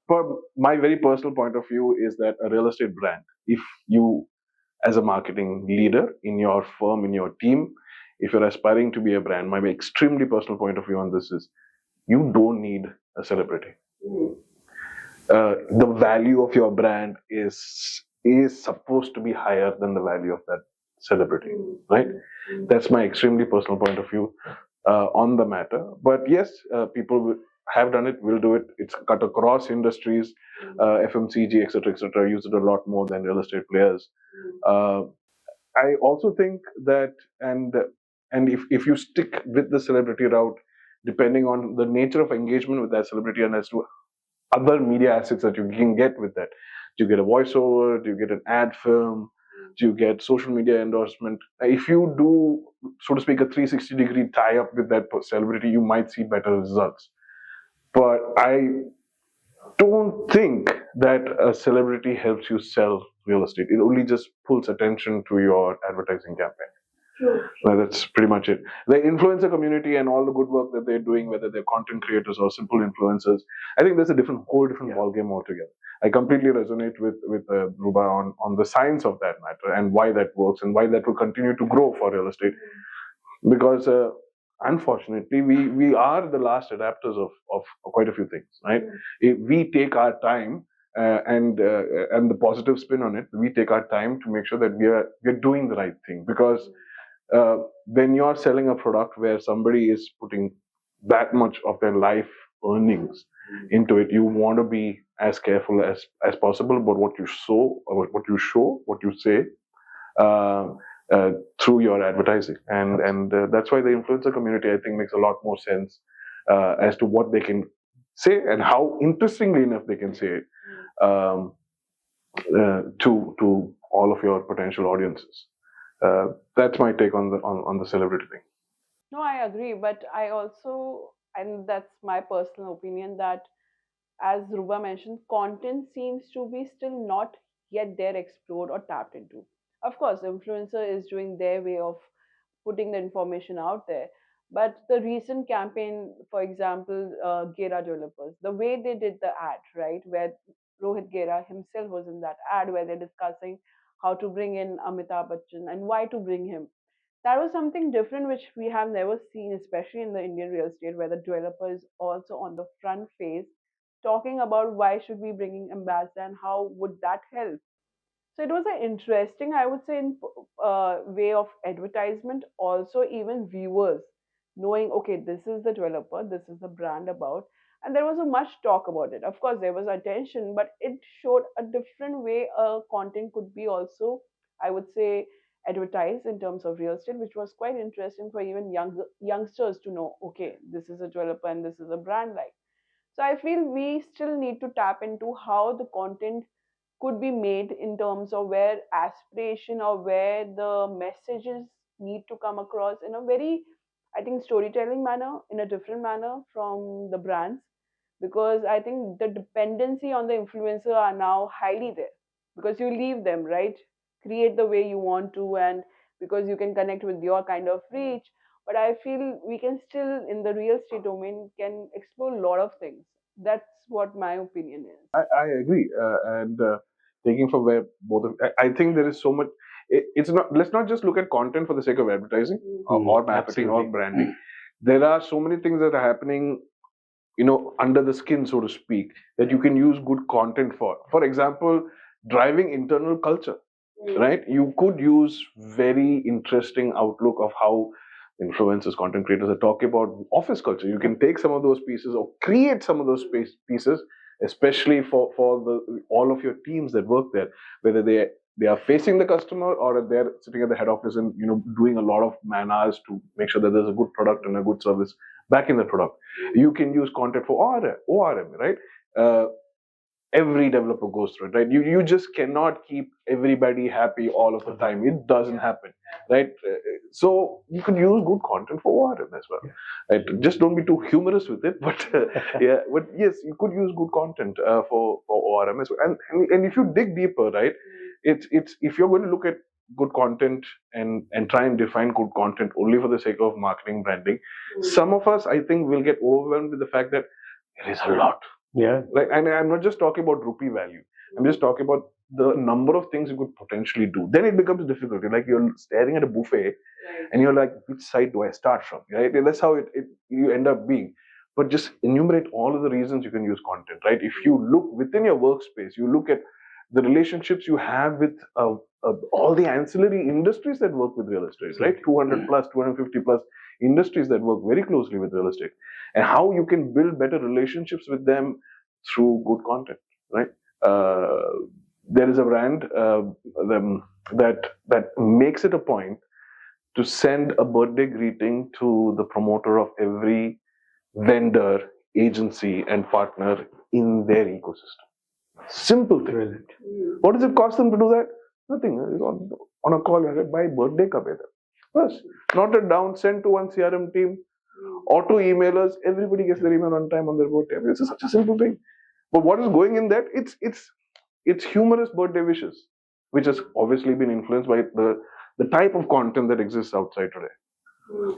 For my very personal point of view is that a real estate brand, if you, as a marketing leader in your firm, in your team, if you're aspiring to be a brand, my extremely personal point of view on this is you don't need a celebrity. The value of your brand is supposed to be higher than the value of that celebrity, right? That's my extremely personal point of view on the matter. But yes, people have done it, will do it. It's cut across industries, FMCG, etc., use it a lot more than real estate players. I also think that, and if you stick with the celebrity route, depending on the nature of engagement with that celebrity and as to other media assets that you can get with that. Do you get a voiceover? Do you get an ad film? Do you get social media endorsement? If you do, so to speak, a 360-degree tie up with that celebrity, you might see better results. But I don't think that a celebrity helps you sell real estate. It only just pulls attention to your advertising campaign. True. That's pretty much it. The influencer community and all the good work that they're doing, whether they're content creators or simple influencers, I think there's a whole different ballgame altogether. I completely resonate with Dhruba on the science of that matter and why that works and why that will continue to grow for real estate. Because unfortunately, we are the last adapters of quite a few things, right? If we take our time and the positive spin on it, we take our time to make sure that we're doing the right thing. Because when you're selling a product where somebody is putting that much of their life earnings into it, you want to be as careful as possible about what you sow, about what you show, what you say uh, through your advertising, and that's why the influencer community, I think, makes a lot more sense as to what they can say and how interestingly enough they can say it um, to all of your potential audiences. That's my take on the celebrity thing. No, I agree, but I also, and that's my personal opinion, that as Ruba mentioned, content seems to be still not yet there explored or tapped into. Of course, influencer is doing their way of putting the information out there. But the recent campaign, for example, Gera developers, the way they did the ad, right, where Rohit Gera himself was in that ad, where they're discussing how to bring in Amitabh Bachchan and why to bring him. That was something different which we have never seen, especially in the Indian real estate, where the developer is also on the front face talking about why should we bringing ambassador and how would that help. So it was an interesting, I would say, in way of advertisement. Also, even viewers knowing, okay, this is the developer, this is the brand about, and there was a much talk about it. Of course, there was attention, but it showed a different way content could be also, I would say, advertised in terms of real estate, which was quite interesting for even youngsters to know. Okay, this is a developer and this is a brand like. So I feel we still need to tap into how the content could be made in terms of where aspiration or where the messages need to come across in a very, I think, storytelling manner, in a different manner from the brands. Because I think the dependency on the influencer are now highly there, because you leave them, right, create the way you want to, and because you can connect with your kind of reach. But I feel we can still, in the real estate domain, can explore a lot of things. That's what my opinion is. I agree, and taking from where both of I think there is so much. It's not. Let's not just look at content for the sake of advertising or marketing or branding. There are so many things that are happening, under the skin, so to speak, that you can use good content for. For example, driving internal culture, right? You could use very interesting outlook of how influencers, content creators are talking about office culture. You can take some of those pieces or create some of those pieces, especially for the all of your teams that work there, whether they are facing the customer or if they're sitting at the head office and doing a lot of man hours to make sure that there's a good product and a good service back in the product. You can use content for ORM, right? Every developer goes through it, right? You just cannot keep everybody happy all of the time. It doesn't happen, right? So you can use good content for ORM as well, right? Just don't be too humorous with it, but yeah, but yes, you could use good content for ORM as well. And if you dig deeper, right, it's if you're going to look at good content and try and define good content only for the sake of marketing branding, some of us, I think, will get overwhelmed with the fact that there is a lot. Yeah. Like, and I'm not just talking about rupee value. I'm just talking about the number of things you could potentially do. Then it becomes difficult. You're like you're staring at a buffet, and you're like, which side do I start from? Right? And that's how you end up being. But just enumerate all of the reasons you can use content. Right? If you look within your workspace, you look at the relationships you have with all the ancillary industries that work with real estate. Right? 200 plus, 250 plus industries that work very closely with real estate, and how you can build better relationships with them through good content, right? There is a brand that makes it a point to send a birthday greeting to the promoter of every vendor, agency, and partner in their ecosystem. Simple thing. Brilliant. What does it cost them to do that? Nothing. On a call, by birthday ka beta. Bas, note it down, send to one CRM team, auto emailers, everybody gets their email on time on their birthday. I mean, it's such a simple thing. But what is going in that? It's humorous birthday wishes, which has obviously been influenced by the type of content that exists outside today.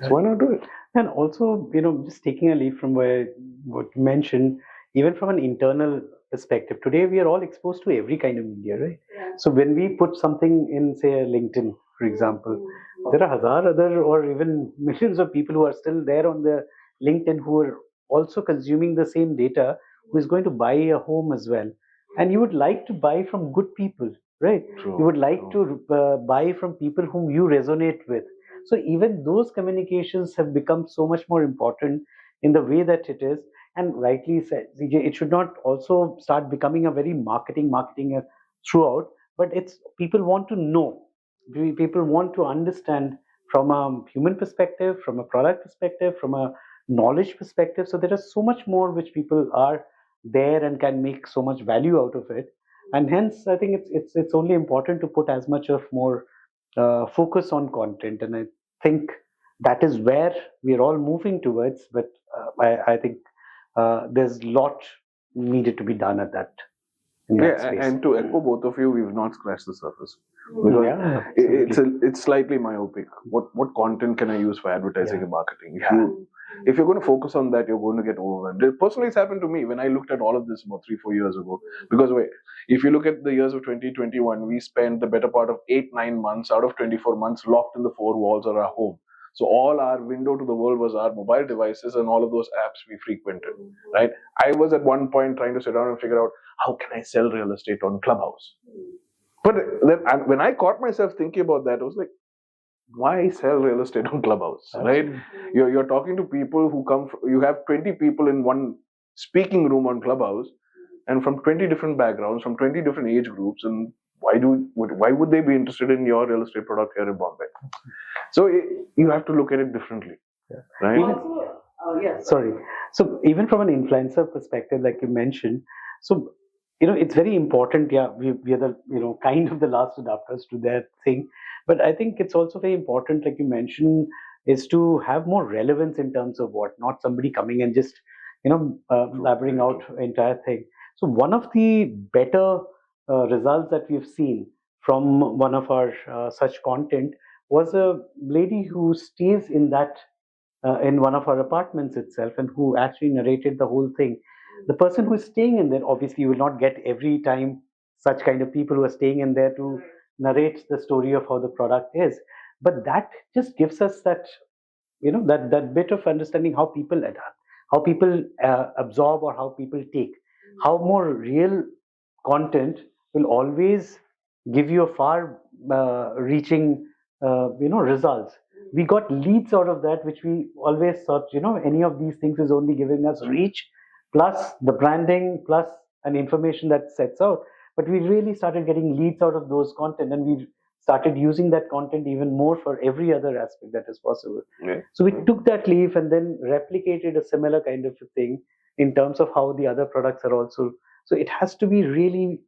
So why not do it? And also, just taking a leaf from what you mentioned, even from an internal perspective, today we are all exposed to every kind of media, right? Yeah. So when we put something in, say, a LinkedIn, for example, there are hazar other or even millions of people who are still there on the LinkedIn who are also consuming the same data, who is going to buy a home as well. And you would like to buy from good people, right? True, You would like true. to buy from people whom you resonate with. So even those communications have become so much more important in the way that it is. And rightly said, CJ, it should not also start becoming a very marketing throughout, but it's people want to know. People want to understand from a human perspective, from a product perspective, from a knowledge perspective. So there is so much more which people are there and can make so much value out of it. And hence, I think it's only important to put as much of more focus on content. And I think that is where we're all moving towards. But I think there's a lot needed to be done at that in that space. And to echo both of you, we've not scratched the surface because Yeah, it's slightly myopic. What content can I use for advertising Yeah. and marketing? If you're going to focus on that, you're going to get overwhelmed. Personally, it's happened to me when I looked at all of this about 3-4 years ago. Because wait, if you look at the years of 2021, we spent the better part of 8-9 months out of 24 months locked in the four walls of our home. So all our window to the world was our mobile devices and all of those apps we frequented, right? I was at one point trying to sit down and figure out how can I sell real estate on Clubhouse. But then when I caught myself thinking about that, I was like, why sell real estate on Clubhouse, right? You're talking to people who you have 20 people in one speaking room on Clubhouse, and from 20 different backgrounds, from 20 different age groups, and why would they be interested in your real estate product here in Bombay? So you have to look at it differently, right? Also, yes. Sorry. So even from an influencer perspective, like you mentioned, so it's very important. Yeah, we are the kind of the last adapters to that thing, but I think it's also very important, like you mentioned, is to have more relevance in terms of what, not somebody coming and just blabbering out entire thing. So one of the better results that we've seen from one of our such content was a lady who stays in one of our apartments itself, and who actually narrated the whole thing. The person who is staying in there, obviously, you will not get every time such kind of people who are staying in there to narrate the story of how the product is. But that just gives us that, that bit of understanding how people adapt, how people absorb, or how people take. How more real content will always give you a far reaching, results. We got leads out of that, which we always thought, any of these things is only giving us reach, plus the branding, plus an information that sets out. But we really started getting leads out of those content, and we started using that content even more for every other aspect that is possible. Yeah. So we took that leaf and then replicated a similar kind of a thing in terms of how the other products are also. So it has to be really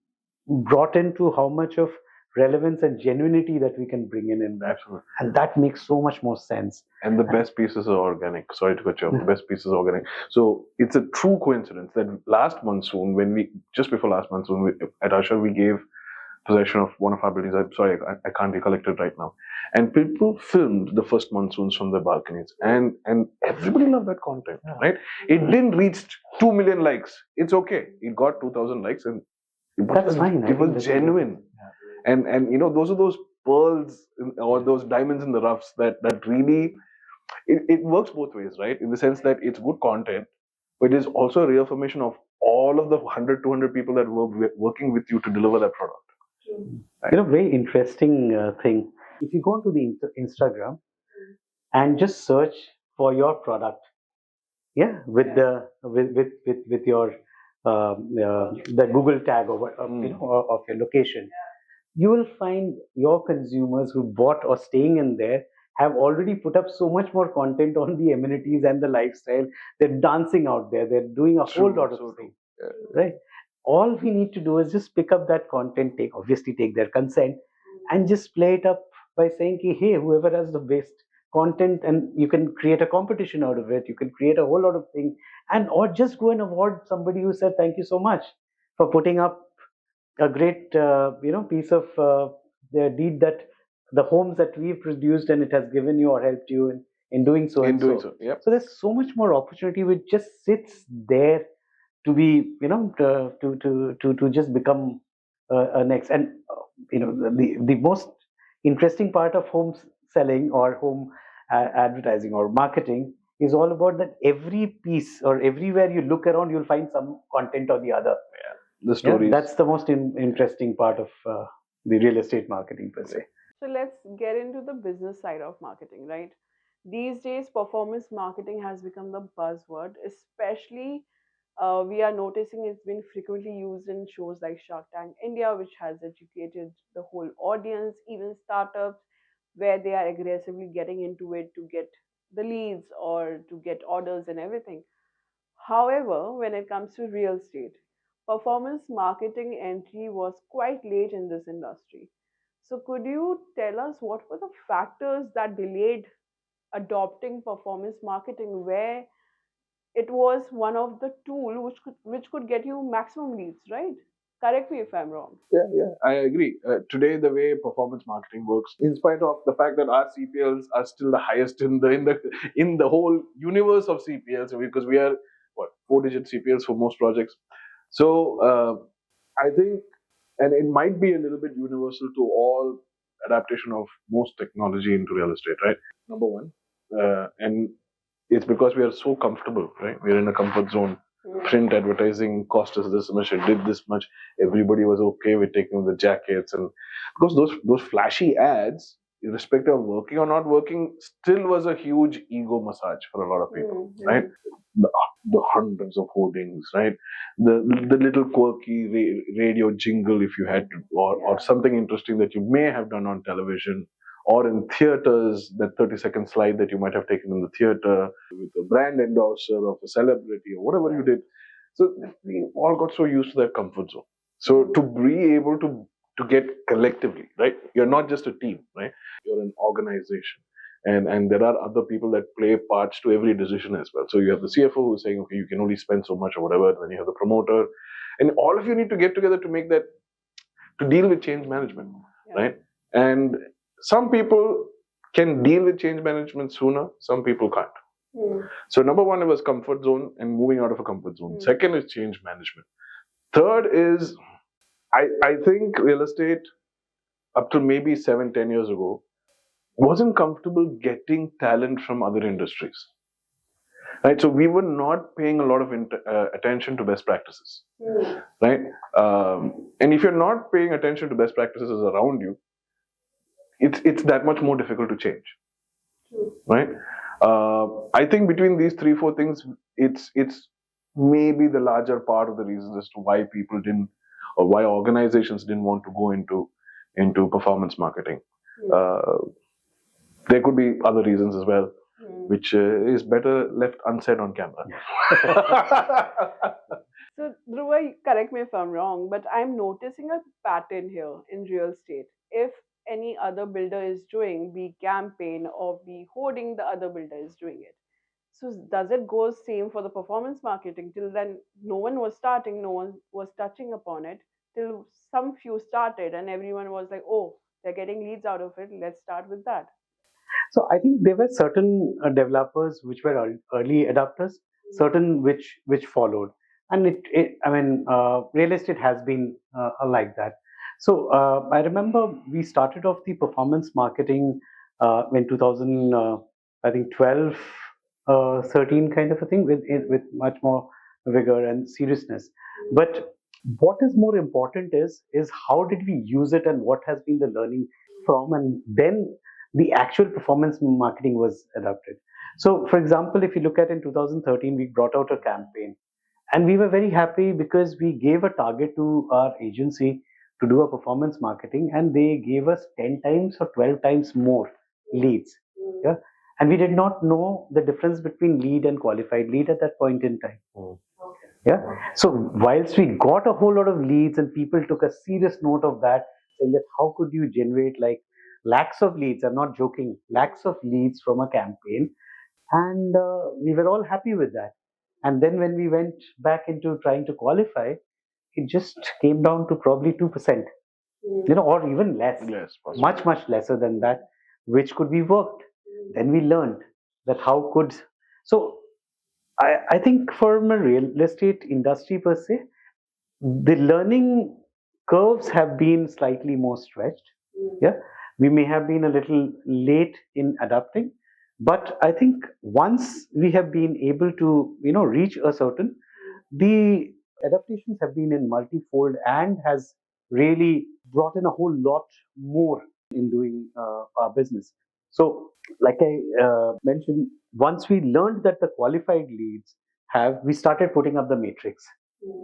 brought into how much of relevance and genuinity that we can bring in that. Absolutely. And that makes so much more sense. And the best pieces are organic. Sorry to cut you off. The best pieces are organic. So it's a true coincidence that last monsoon, just before last monsoon, at Ashar, we gave possession of one of our buildings. I'm sorry, I can't recollect it right now. And people filmed the first monsoons from their balconies, and everybody loved that content, right? It didn't reach 2 million likes. It's okay. It got 2,000 likes, and that's fine. It was genuine. And those are those pearls or those diamonds in the roughs that really it works both ways, right? In the sense that it's good content, but it is also a reaffirmation of all of the 100, 200 people that were working with you to deliver that product. Right? Very interesting thing. If you go onto the Instagram and just search for your product, with your the Google tag of your location, you will find your consumers who bought or staying in there have already put up so much more content on the amenities and the lifestyle. They're dancing out there. They're doing a whole lot of things, right? All we need to do is just pick up that content, take their consent, and just play it up by saying, hey, whoever has the best content, and you can create a competition out of it. You can create a whole lot of things, or just go and award somebody who said thank you so much for putting up a great piece of the deed that the homes that we've produced and it has given you or helped you in doing so In and doing so. so, yep. So there's so much more opportunity which just sits there to be, to just become a next. And the most interesting part of home selling or home advertising or marketing is all about that every piece or everywhere you look around, you'll find some content or the other. The Yeah, stories. that's the most interesting part of the real estate marketing per se. So let's get into the business side of marketing, right? These days, performance marketing has become the buzzword, especially we are noticing it's been frequently used in shows like Shark Tank India, which has educated the whole audience, even startups, where they are aggressively getting into it to get the leads or to get orders and everything. However, when it comes to real estate, performance marketing entry was quite late in this industry. So, could you tell us what were the factors that delayed adopting performance marketing, where it was one of the tool which could get you maximum leads, right? Correct me if I'm wrong. Yeah, I agree. Today, the way performance marketing works, in spite of the fact that our CPLs are still the highest in the whole universe of CPLs, because we are what 4-digit CPLs for most projects. So I think, and it might be a little bit universal to all adaptation of most technology into real estate, right? Number one, and it's because we are so comfortable, right? We're in a comfort zone. Print advertising cost us this much, it did this much. Everybody was okay with taking the jackets, and because those flashy ads, irrespective of working or not working, still was a huge ego massage for a lot of people, right? The, the hundreds of hoardings, right? The little quirky radio jingle if you had to, or something interesting that you may have done on television or in theaters, that 30-second slide that you might have taken in the theater with a brand endorser of a celebrity or whatever you did. So we all got so used to that comfort zone. So to be able to get collectively, right? You're not just a team, right? You're an organization. And there are other people that play parts to every decision as well. So you have the CFO who's saying, okay, you can only spend so much or whatever. Then you have the promoter. And all of you need to get together to make that, to deal with change management, right? And some people can deal with change management sooner, some people can't. So number one, it was comfort zone and moving out of a comfort zone. Second is change management. Third is, I think real estate up to maybe 7-10 years ago wasn't comfortable getting talent from other industries. Right, so we were not paying a lot of attention to best practices, right? And if you're not paying attention to best practices around you, it's that much more difficult to change, right? I think between these 3-4 things, it's maybe the larger part of the reasons as to why people didn't, or why organizations didn't want to go into performance marketing. There could be other reasons as well, which is better left unsaid on camera. So, Dhruva, correct me if I'm wrong, but I'm noticing a pattern here in real estate. If any other builder is doing the campaign or the hoarding, the other builder is doing it. So, does it go same for the performance marketing? Till then, no one was starting, no one was touching upon it. Till some few started, and everyone was like, "Oh, they're getting leads out of it. Let's start with that." So I think there were certain developers which were early adopters, certain which followed, and I mean, real estate has been like that. So I remember we started off the performance marketing in 2000, I think 12, 13 kind of a thing with much more vigor and seriousness. But what is more important is how did we use it and what has been the learning from, and then the actual performance marketing was adopted. So, for example, if you look at in 2013, we brought out a campaign and we were very happy because we gave a target to our agency to do a performance marketing and they gave us 10 times or 12 times more leads. Yeah. And we did not know the difference between lead and qualified lead at that point in time. Yeah. So whilst we got a whole lot of leads and people took a serious note of that, saying that how could you generate like lakhs of leads? I'm not joking, lakhs of leads from a campaign, and we were all happy with that. And then when we went back into trying to qualify, it just came down to probably 2%. or even less, much lesser than that, which could be worked. Then we learned that how could. So I think from a real estate industry per se, the learning curves have been slightly more stretched. Yeah, we may have been a little late in adapting, but I think once we have been able to reach a certain, the adaptations have been in multifold and has really brought in a whole lot more in doing our business. So like I mentioned, once we learned that the qualified leads we started putting up the matrix.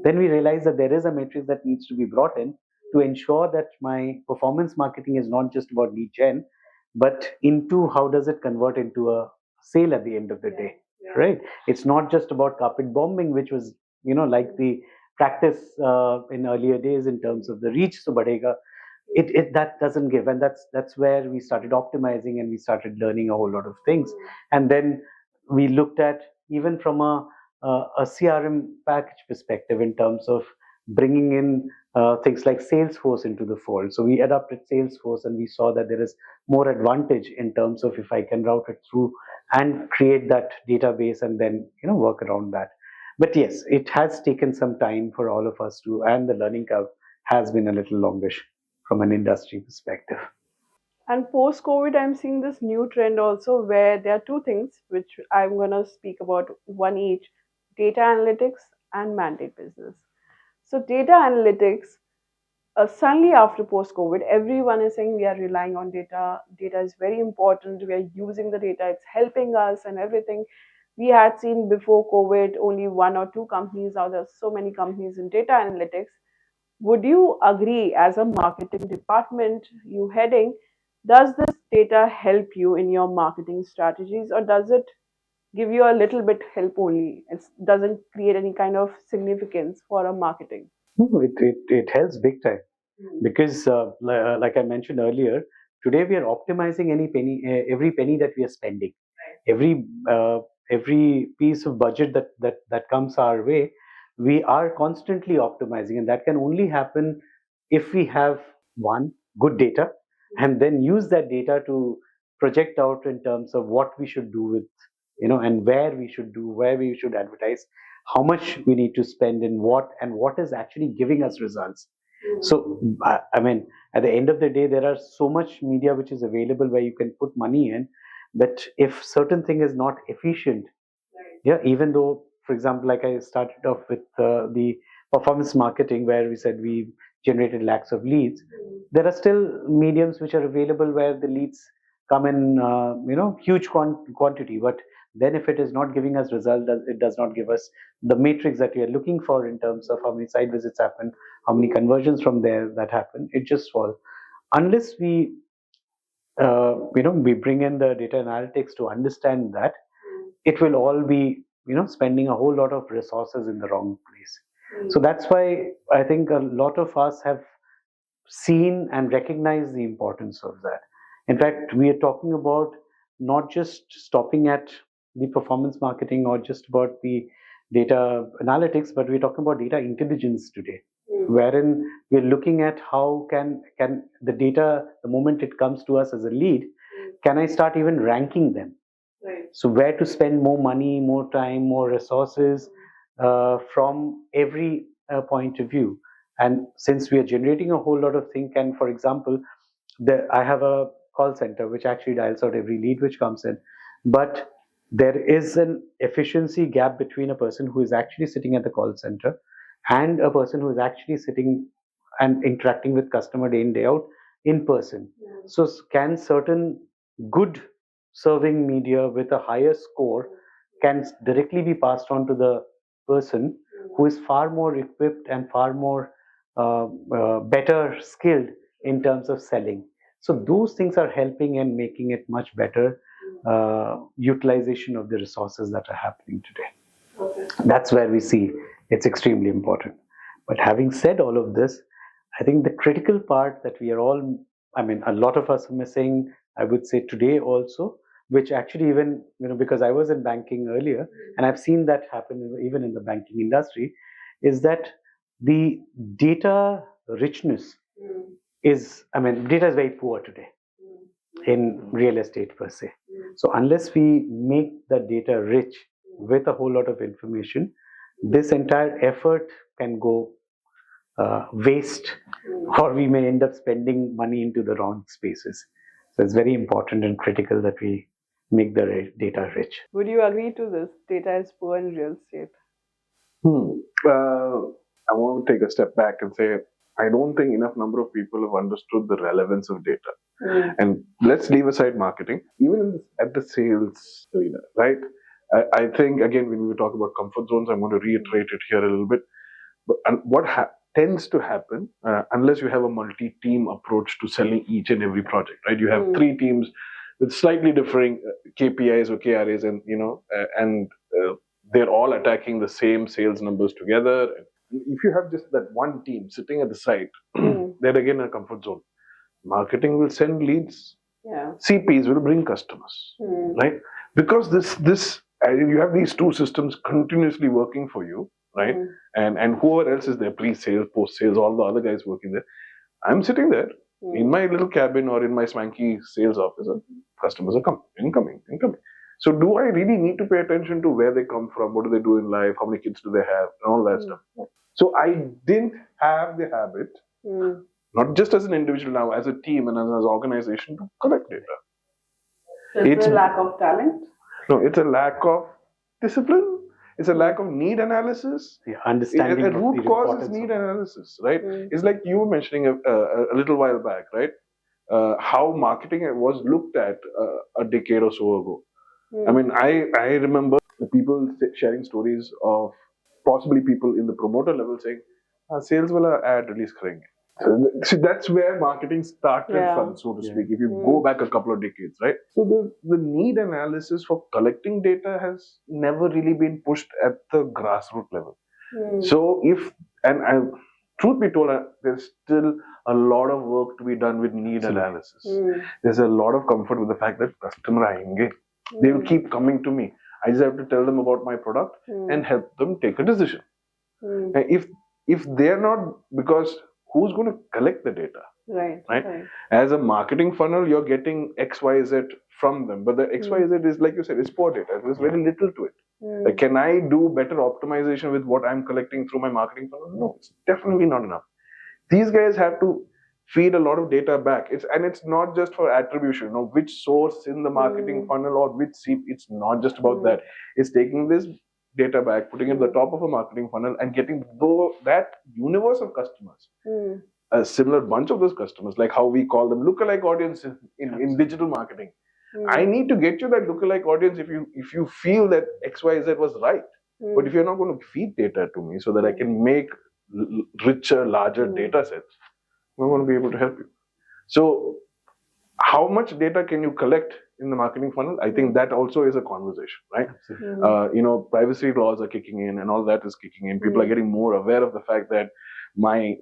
Then we realized that there is a matrix that needs to be brought in to ensure that my performance marketing is not just about lead gen, but into how does it convert into a sale at the end of the day, right? It's not just about carpet bombing, which was like the practice in earlier days in terms of the reach to badega. It that doesn't give, and that's where we started optimizing and we started learning a whole lot of things. And then we looked at, even from a CRM package perspective, in terms of bringing in things like Salesforce into the fold. So we adopted Salesforce, and we saw that there is more advantage in terms of if I can route it through and create that database and then work around that. But yes, it has taken some time for all of us to, and the learning curve has been a little longish from an industry perspective. And post COVID, I'm seeing this new trend also where there are two things which I'm going to speak about, one each: data analytics and mandate business. So, data analytics, suddenly after post COVID, everyone is saying we are relying on data. Data is very important. We are using the data, it's helping us and everything. We had seen before COVID only one or two companies, now there's so many companies in data analytics. Would you agree, as a marketing department you heading, does this data help you in your marketing strategies, or does it give you a little bit help only? It doesn't create any kind of significance for a marketing. No, it helps big time, because like I mentioned earlier, today we are optimizing every penny that we are spending, every uh, every piece of budget that comes our way. We are constantly optimizing, and that can only happen if we have one good data, and then use that data to project out in terms of what we should do with, and where we should advertise, how much we need to spend in what, and what is actually giving us results. So I mean, at the end of the day, there are so much media which is available where you can put money in, but if certain thing is not efficient, yeah, even though, for example, like I started off with the performance marketing, where we said we generated lakhs of leads, there are still mediums which are available where the leads come in huge quantity, but then if it is not giving us result, it does not give us the matrix that we are looking for in terms of how many site visits happen, how many conversions from there that happen. It just falls unless we bring in the data analytics to understand that. It will all be spending a whole lot of resources in the wrong place. So that's why I think a lot of us have seen and recognized the importance of that. In fact, we are talking about not just stopping at the performance marketing or just about the data analytics, but we're talking about data intelligence today, wherein we're looking at how can the data, the moment it comes to us as a lead, can I start even ranking them? So where to spend more money, more time, more resources from every point of view. And since we are generating a whole lot of things, and for example, I have a call center which actually dials out every lead which comes in, but there is an efficiency gap between a person who is actually sitting at the call center and a person who is actually sitting and interacting with customer day in day out in person. So can certain good serving media with a higher score can directly be passed on to the person who is far more equipped and far more better skilled in terms of selling. So those things are helping and making it much better utilization of the resources that are happening today. That's where we see it's extremely important. But having said all of this, I think the critical part that we are all, I mean, a lot of us are missing, I would say today also, which actually even, because I was in banking earlier and I've seen that happen even in the banking industry, is that the data richness data is very poor today in real estate per se. So unless we make the data rich with a whole lot of information, this entire effort can go waste, or we may end up spending money into the wrong spaces. So it's very important and critical that we make the data rich. Would you agree to this? Data is poor in real estate. I want to take a step back and say I don't think enough number of people have understood the relevance of data. And let's leave aside marketing, even at the sales arena, right? I think, again, when we talk about comfort zones, I'm going to reiterate it here a little bit. But what tends to happen, unless you have a multi-team approach to selling each and every project, right? You have three teams with slightly differing KPIs or KRAs, and they're all attacking the same sales numbers together. If you have just that one team sitting at the side, they're again a comfort zone. Marketing will send leads. CPs will bring customers, right? Because you have these two systems continuously working for you, right? And whoever else is there, pre-sales, post-sales, all the other guys working there. I'm sitting there in my little cabin or in my swanky sales office. Customers are coming, incoming. So do I really need to pay attention to where they come from, what do they do in life, how many kids do they have, and all that stuff? So I didn't have the habit, not just as an individual now, as a team and as an organization, to collect data. So it's a lack of talent? No, it's a lack of discipline. It's a lack of need analysis. Understanding a root cause is need analysis, right? It's like you were mentioning a little while back, right? How marketing was looked at a decade or so ago. I remember the people sharing stories of possibly people in the promoter level saying, sales wala ad release karenge. So that's where marketing started from, so to speak, if you go back a couple of decades, right? So the need analysis for collecting data has never really been pushed at the grassroots level. So truth be told, there's still a lot of work to be done with need analysis. There's a lot of comfort with the fact that customer aayenge. They will keep coming to me. I just have to tell them about my product and help them take a decision. If they're not, because who's going to collect the data? Right? As a marketing funnel, you're getting XYZ from them. But the XYZ is, like you said, it's poor data. There's very little to it. Like, can I do better optimization with what I'm collecting through my marketing funnel? No, it's definitely not enough. These guys have to feed a lot of data back. It's not just for attribution, which source in the marketing funnel or which seep. It's not just about that. It's taking this data back, putting it at the top of a marketing funnel and getting that universe of customers, a similar bunch of those customers, like how we call them lookalike audience in digital marketing. I need to get you that lookalike audience if you feel that XYZ was right. But if you're not going to feed data to me so that I can make richer, larger data sets, I'm not going to be able to help you. So how much data can you collect in the marketing funnel? I think that also is a conversation, right? Privacy laws are kicking in and all that is kicking in. People are getting more aware of the fact that my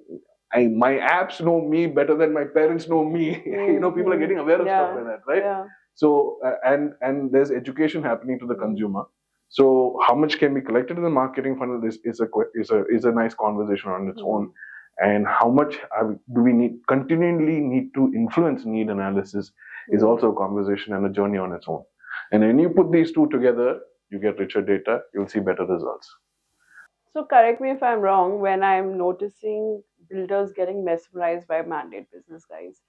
apps know me better than my parents know me. People are getting aware of stuff like that, right? So and there's education happening to the consumer. So how much can be collected in the marketing funnel is a nice conversation on its own. And how much do we continually need to influence need analysis is also a conversation and a journey on its own. And when you put these two together, you get richer data, you'll see better results. So correct me if I'm wrong, when I'm noticing builders getting mesmerized by mandate business guys,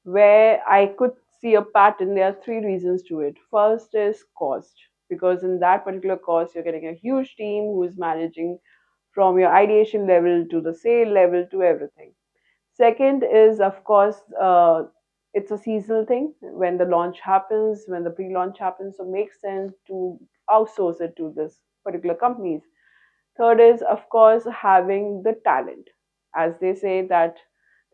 where I could see a pattern, there are three reasons to it. First is cost, because in that particular cost, you're getting a huge team who is managing from your ideation level to the sale level to everything. Second is, of course, it's a seasonal thing. When the launch happens, when the pre-launch happens, so it makes sense to outsource it to this particular companies. Third is, of course, having the talent. As they say that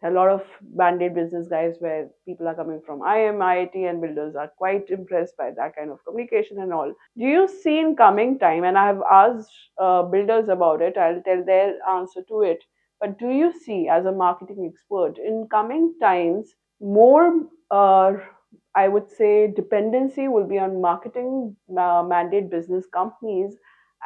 a lot of banded business guys where people are coming from IIM, IIT, and builders are quite impressed by that kind of communication and all. Do you see in coming time, and I have asked builders about it, I'll tell their answer to it, but do you see as a marketing expert in coming times more, I would say, dependency will be on marketing mandate business companies,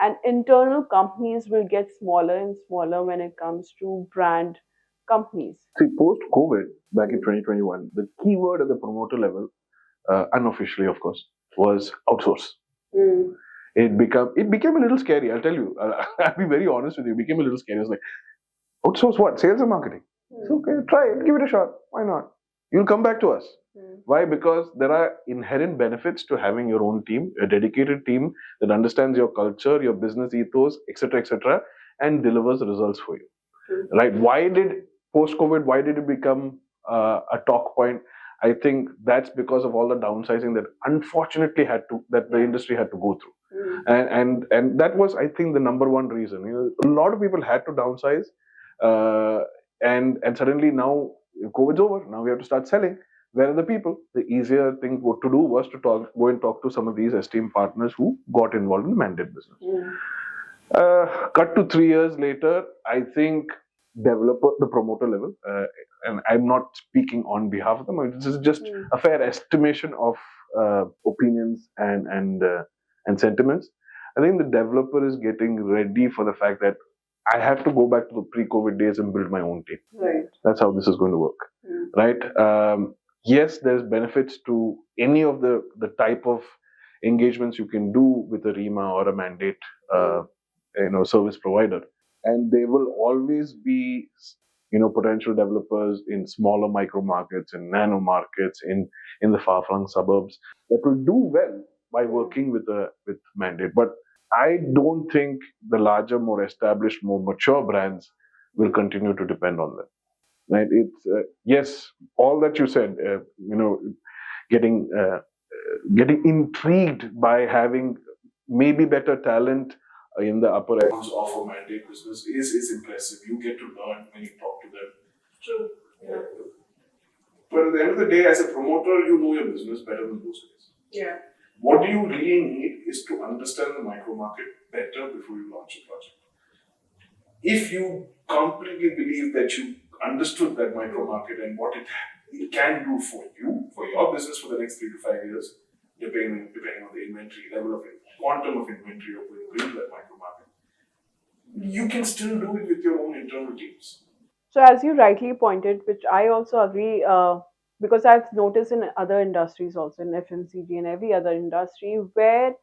and internal companies will get smaller and smaller when it comes to brand companies? See, post-COVID, back in 2021, the keyword at the promoter level, unofficially, of course, was outsource. Mm. It became a little scary. I'll tell you. I'll be very honest with you. It became a little scary. I was like, outsource what? Sales and marketing. So, okay, try it. Give it a shot. Why not? You'll come back to us. Why? Because there are inherent benefits to having your own team, a dedicated team that understands your culture, your business ethos, etc., and delivers results for you. Right? Why did post-COVID? Why did it become a talk point? I think that's because of all the downsizing that unfortunately the industry had to go through, and that was, I think, the number one reason. A lot of people had to downsize, and suddenly now COVID's over. Now we have to start selling. Where are the people? The easier thing to do was to go and talk to some of these esteemed partners who got involved in the mandate business. Cut to 3 years later, I think the promoter level, and I'm not speaking on behalf of them. This is just a fair estimation of opinions and sentiments. I think the developer is getting ready for the fact that I have to go back to the pre-COVID days and build my own team. Right. That's how this is going to work, right? Yes, there's benefits to any of the type of engagements you can do with a REMA or a mandate, service provider, and there will always be, potential developers in smaller micro markets and nano markets in the far-flung suburbs that will do well by working with mandate. But I don't think the larger, more established, more mature brands will continue to depend on them. Right? It's yes, all that you said. Getting intrigued by having maybe better talent in the upper echelons of a mandate business is impressive. You get to learn when you talk to them. True. Yeah. But at the end of the day, as a promoter, you know your business better than those guys. Yeah. What you really need is to understand the micro market better before you launch a project. If you completely believe that you understood that micro market and what it can do for you, for your business for the next 3 to 5 years, depending on the inventory level of it, quantum of inventory you're going to bring to that micro market, you can still do it with your own internal teams. So, as you rightly pointed, which I also agree, because I've noticed in other industries also, in FMCG and every other industry, where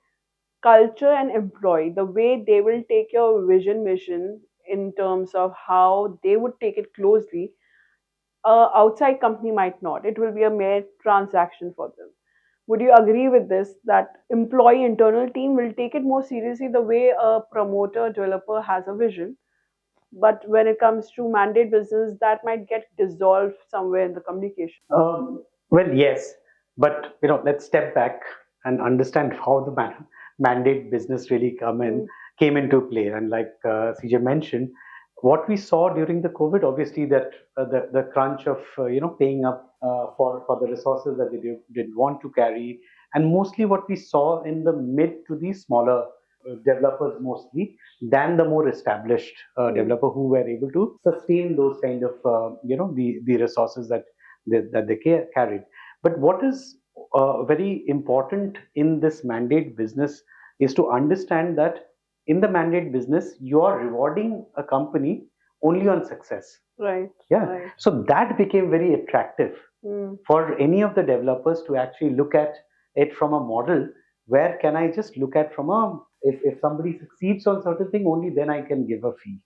culture and employee, the way they will take your vision mission in terms of how they would take it closely, outside company might not. It will be a mere transaction for them. Would you agree with this, that employee internal team will take it more seriously the way a promoter developer has a vision? But when it comes to mandate business, that might get dissolved somewhere in the communication. Well, yes, but let's step back and understand how the mandate business really came into play. And like CJ mentioned, what we saw during the COVID, obviously, that the crunch of paying up for the resources that they didn't want to carry, and mostly what we saw in the mid to the smaller developers mostly than the more established developer who were able to sustain those kind of the resources that they carried. But what is very important in this mandate business is to understand that in the mandate business, you are rewarding a company only on success. Right. Yeah. Right. So that became very attractive for any of the developers to actually look at it from a model where can I just look at from a, if somebody succeeds on certain thing, only then I can give a fee.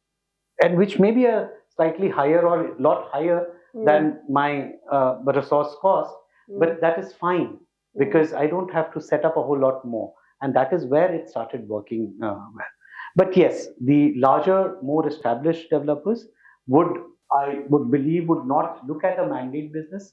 And which may be a slightly higher or a lot higher than my resource cost, but that is fine because I don't have to set up a whole lot more. And that is where it started working well. But yes, the larger, more established developers I would believe, would not look at a mandate business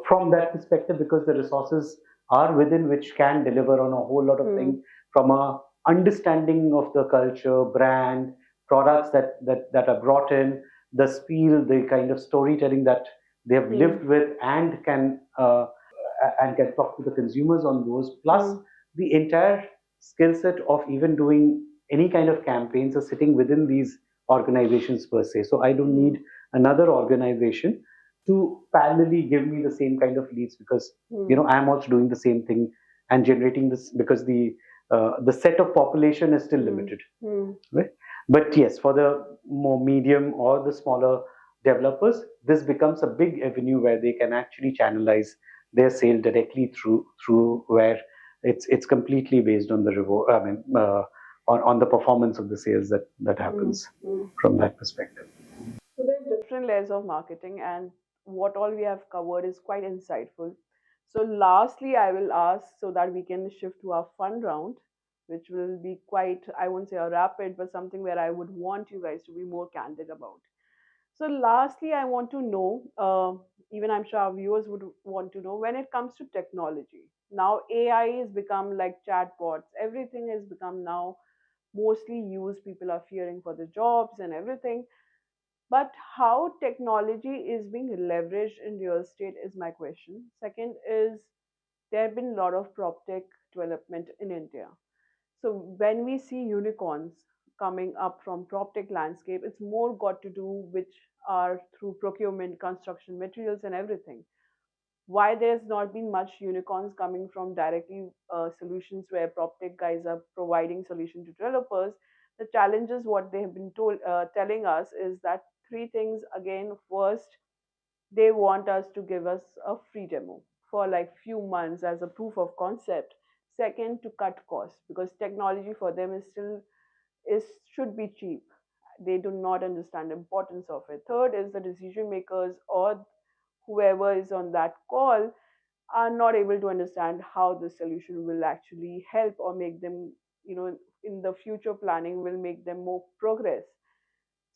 from that perspective because the resources are within which can deliver on a whole lot of things from a understanding of the culture, brand, products that are brought in, the spiel, the kind of storytelling that they have lived with and can talk to the consumers on those, plus the entire skill set of even doing any kind of campaigns are sitting within these organizations per se. So I don't need another organization to parallelly give me the same kind of leads because I'm also doing the same thing and generating this because the set of population is still limited, right? But yes, for the more medium or the smaller developers, this becomes a big avenue where they can actually channelize their sale directly through where it's completely based on the reward. I mean, on the performance of the sales that happens from that perspective. So there's different layers of marketing, and what all we have covered is quite insightful. So, lastly, I will ask so that we can shift to our fun round, which will be quite, I won't say a rapid, but something where I would want you guys to be more candid about. So, lastly, I want to know, even I'm sure our viewers would want to know, when it comes to technology. Now, AI has become like chatbots, everything has become now mostly used. People are fearing for the jobs and everything. But how technology is being leveraged in real estate is my question. Second is there have been a lot of prop tech development in India. So when we see unicorns coming up from prop tech landscape, it's more got to do which are through procurement, construction materials, and everything. Why there's not been much unicorns coming from directly solutions where prop tech guys are providing solution to developers? The challenges what they have been telling us is that three things again. First, they want us to give us a free demo for like few months as a proof of concept. Second, to cut costs because technology for them is still is should be cheap. They do not understand the importance of it. Third is the decision makers or whoever is on that call are not able to understand how the solution will actually help or make them, in the future planning will make them more progress.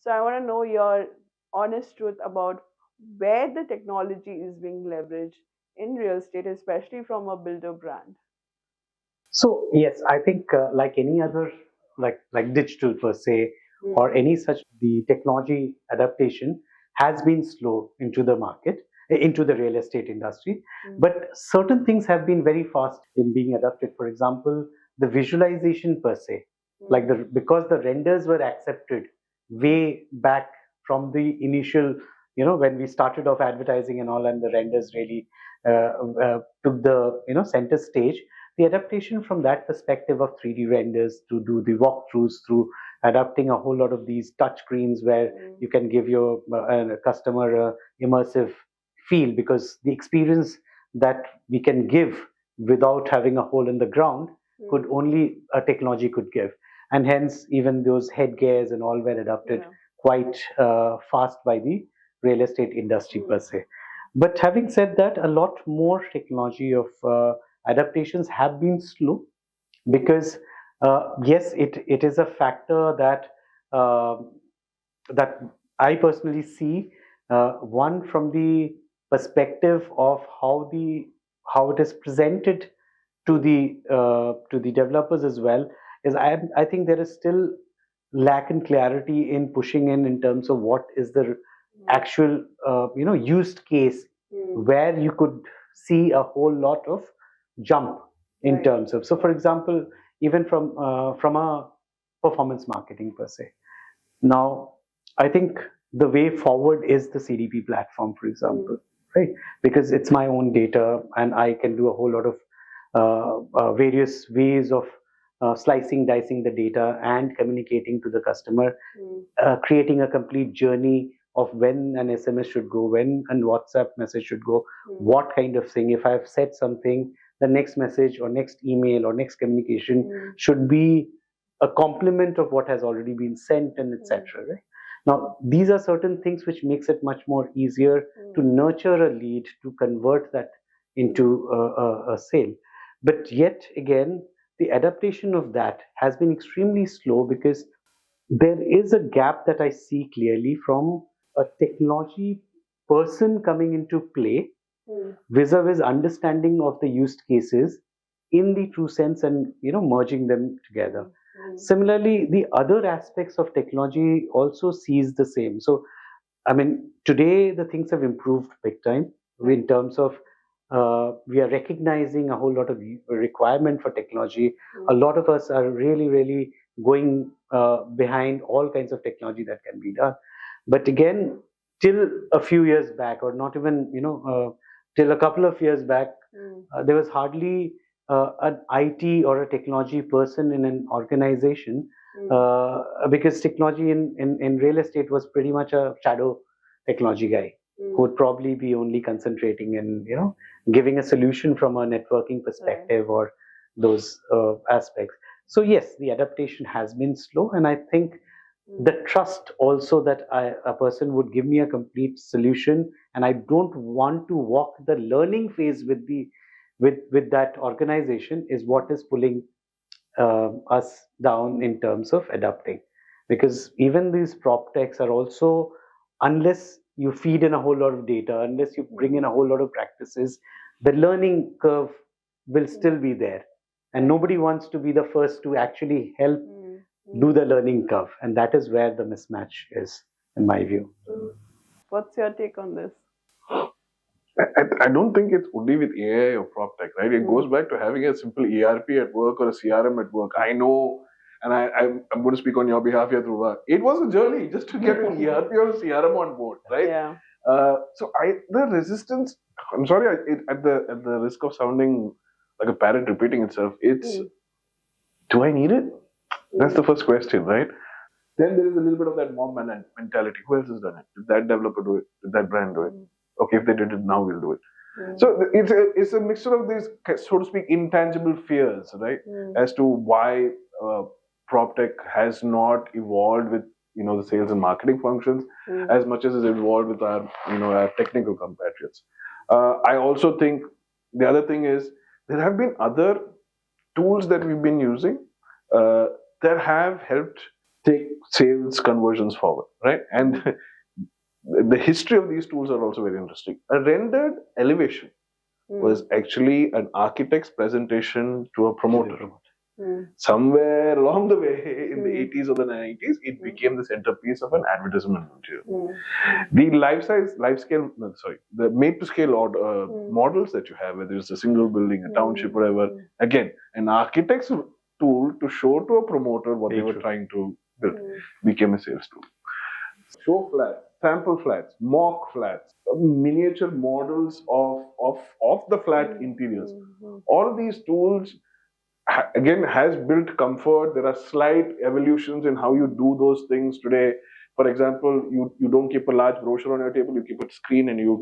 So I want to know your honest truth about where the technology is being leveraged in real estate, especially from a builder brand. So yes, I think like any other, like digital per se, or Mm, any such, the technology adaptation has been slow into the market, into the real estate industry. mm, But certain things have been very fast in being adapted. For example, the visualization per se, like mm, the because the renders were accepted mm, way back from the initial, when we started off advertising and all, and the renders really took the center stage. The adaptation from that perspective of 3D renders to do the walkthroughs through adapting a whole lot of these touch screens where mm, you can give your customer a immersive feel, because the experience that we can give without having a hole in the ground could mm. only a technology could give, and hence even those headgears and all were adopted Yeah. quite fast by the real estate industry per Mm, se. But having said that, a lot more technology of adaptations have been slow, mm, because yes, it is a factor that uh, that I personally see. One, from the perspective of how it is presented to the developers as well, is I think there is still lack in clarity in pushing in terms of what is the mm, actual used case mm. where you could see a whole lot of jump in Right. terms of, so for example, even from a performance marketing per se. Now, I think the way forward is the CDP platform, for Mm, example, right? Because it's my own data, and I can do a whole lot of various ways of slicing, dicing the data and communicating to the customer, mm, creating a complete journey of when an SMS should go, when a WhatsApp message should go, mm, what kind of thing. If I've said something, the next message or next email or next communication mm, should be a complement of what has already been sent, and mm, etc. Right? Now, these are certain things which makes it much more easier to mm, nurture a lead, to convert that mm, into a sale. But yet again, the adaptation of that has been extremely slow, because there is a gap that I see clearly from a technology person coming into play mm, vis-a-vis understanding of the use cases in the true sense, and merging them together. mm, mm. Similarly, the other aspects of technology also sees the same. So I mean, today the things have improved big time in Right. terms of we are recognizing a whole lot of requirement for technology. A Mm, lot of us are really, really going behind all kinds of technology that can be done. But again, till a few years back, or not even, till a couple of years back, mm, there was hardly an IT or a technology person in an organization, mm, because technology in real estate was pretty much a shadow technology guy who would probably be only concentrating in, giving a solution from a networking perspective or those aspects. So yes, the adaptation has been slow, and I think the trust also that a person would give me a complete solution, and I don't want to walk the learning phase with that organization is what is pulling us down in terms of adapting. Because even these prop techs are also, unless you feed in a whole lot of data, unless you bring in a whole lot of practices, the learning curve will still be there, and nobody wants to be the first to actually help do the learning curve, and that is where the mismatch is, in my view. What's your take on this? I don't think it's only with AI or prop tech, right? It goes back to having a simple ERP at work or a CRM at work. I know, and I'm going to speak on your behalf here, Dhruba. It was a journey just to get an ERP or a CRM on board, right? Yeah. So the resistance. I'm sorry, at the risk of sounding like a parrot repeating itself, it's do I need it? That's the first question, right? Then there is a little bit of that mob mentality. Who else has done it? Did that developer do it? Did that brand do it? Okay, if they did it, now we'll do it. So it's a mixture of these, so to speak, intangible fears, right? As to why prop tech has not evolved with the sales and marketing functions as much as it's evolved with our technical compatriots. I also think the other thing is there have been other tools that we've been using that have helped take sales conversions forward, right? And the history of these tools are also very interesting. A rendered elevation was actually an architect's presentation to a promoter. Somewhere along the way, in the 80s or the 90s, it became the centerpiece of an advertisement material. The the made-to-scale models that you have, whether it's a single building, a township, whatever, again, an architect's tool to show to a promoter what they were trying to build became a sales tool. Show flats, sample flats, mock flats, miniature models of the flat interiors. All these tools again has built comfort. There are slight evolutions in how you do those things today. For example, you don't keep a large brochure on your table, you keep a screen and you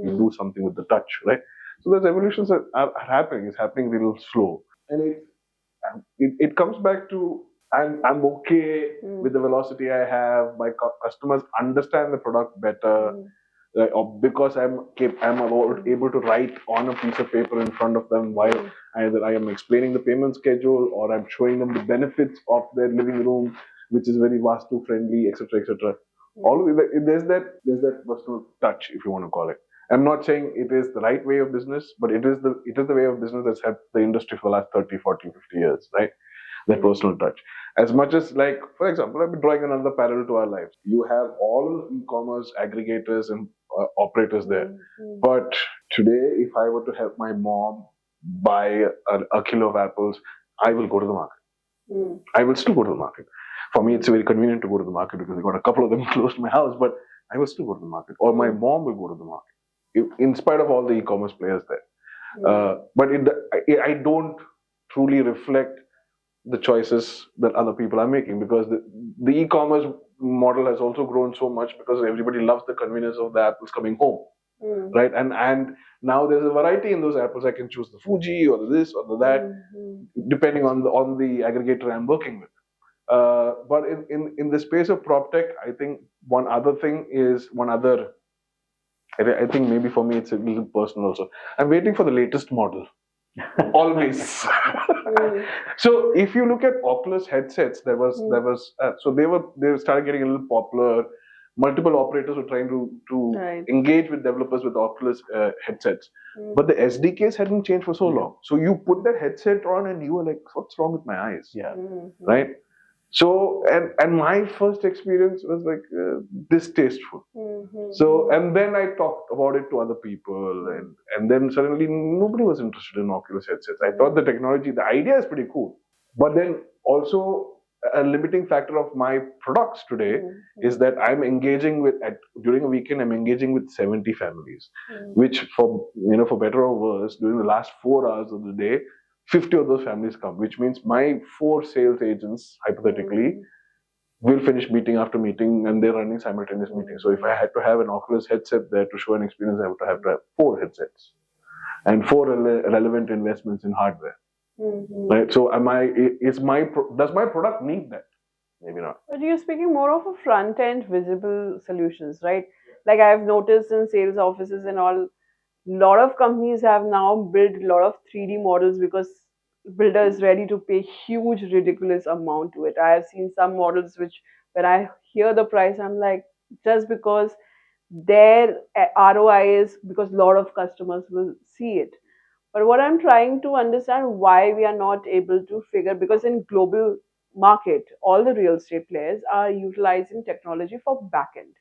do something with the touch, right? So those evolutions are happening. It's happening a little slow. And it comes back to I'm okay with the velocity I have. My customers understand the product better, or because I'm able to write on a piece of paper in front of them while either I am explaining the payment schedule or I'm showing them the benefits of their living room, which is very vastu friendly, etc., etc. All of it, there's that personal touch, if you want to call it. I'm not saying it is the right way of business, but it is the way of business that's helped the industry for the last 30, 40, 50 years, right? That personal touch. As much as, like, for example, I've been drawing another parallel to our lives. You have all e-commerce aggregators and operators there. But today, if I were to help my mom buy a kilo of apples, I will go to the market. I will still go to the market. For me, it's very convenient to go to the market because I got a couple of them close to my house, but I will still go to the market. Or my mom will go to the market, in spite of all the e-commerce players there. But I don't truly reflect the choices that other people are making, because the e-commerce model has also grown so much because everybody loves the convenience of the apples coming home, right? And now there's a variety in those apples. I can choose the Fuji or the this or the that, depending on the aggregator I'm working with. But in the space of prop tech, I think I think maybe for me it's a little personal also. I'm waiting for the latest model. Always. So if you look at Oculus headsets, they started getting a little popular. Multiple operators were trying to engage with developers with Oculus headsets, but the SDKs hadn't changed for so long. So you put that headset on and you were like, "What's wrong with my eyes?" Yeah. Right. So and my first experience was like distasteful. So and then I talked about it to other people, and then suddenly nobody was interested in Oculus headsets. I thought the technology, the idea is pretty cool, but then also a limiting factor of my products today is that I'm engaging during a weekend I'm engaging with 70 families, which for better or worse, during the last 4 hours of the day, 50 of those families come, which means my 4 sales agents, hypothetically, we'll finish meeting after meeting, and they're running simultaneous meetings. So if I had to have an Oculus headset there to show an experience, I would have to have 4 headsets and 4 relevant investments in hardware. Right. So does my product need that? Maybe not. But you're speaking more of a front end visible solutions, right? Like I've noticed in sales offices and all, lot of companies have now built a lot of 3D models because builder is ready to pay huge ridiculous amount to it. I have seen some models which when I hear the price, I'm like, just because their ROI is because a lot of customers will see it. But what I'm trying to understand why we are not able to figure, because in global market, all the real estate players are utilizing technology for backend.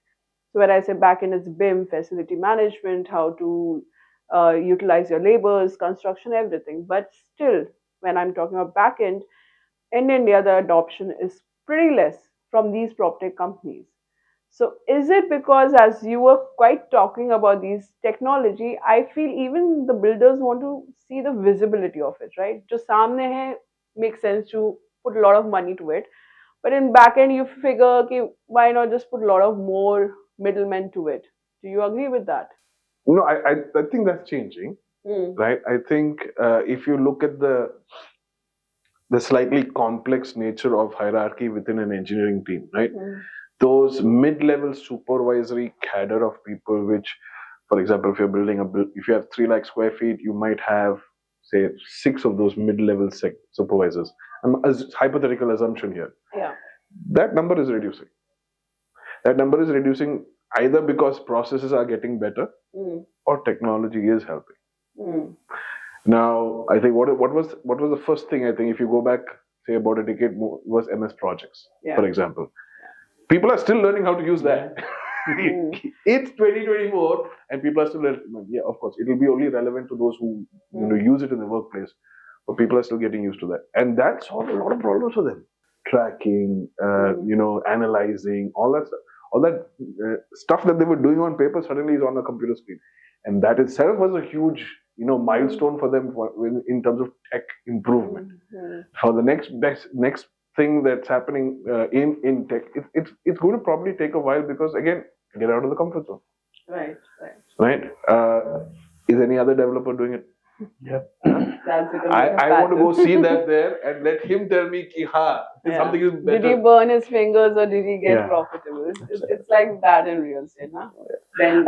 So when I say backend, it's BIM, facility management, how to utilize your labors, construction, everything. But still, when I'm talking about backend, in India, the adoption is pretty less from these prop tech companies. So is it because, as you were quite talking about these technology, I feel even the builders want to see the visibility of it, right? जो सामने है makes sense to put a lot of money to it, but in back end you figure कि why not just put a lot of more middlemen to it? Do you agree with that? No, I think that's changing. Right. I think if you look at the slightly complex nature of hierarchy within an engineering team, right? Those mid-level supervisory cadre of people, which, for example, if you have 3 lakh square feet, you might have, say, 6 of those mid-level supervisors. Hypothetical assumption here. Yeah. That number is reducing. That number is reducing either because processes are getting better or technology is helping. Now, I think what was the first thing, I think, if you go back, say, about a decade more, was MS Projects, for example. People are still learning how to use that. It's 2024 and people are still learning. Yeah, of course, it will be only relevant to those who use it in the workplace, but people are still getting used to that. And that solved a lot of problems for them. Tracking, analyzing, all that stuff. All that stuff that they were doing on paper suddenly is on a computer screen. And that itself was a huge milestone for them in terms of tech improvement. For the next thing that's happening in tech, it's going to probably take a while because, again, get out of the comfort zone. Right. Is any other developer doing it? Yep. I want to go see that there and let him tell me something is better. Did he burn his fingers or did he get profitable? It's like that in real estate, huh? Then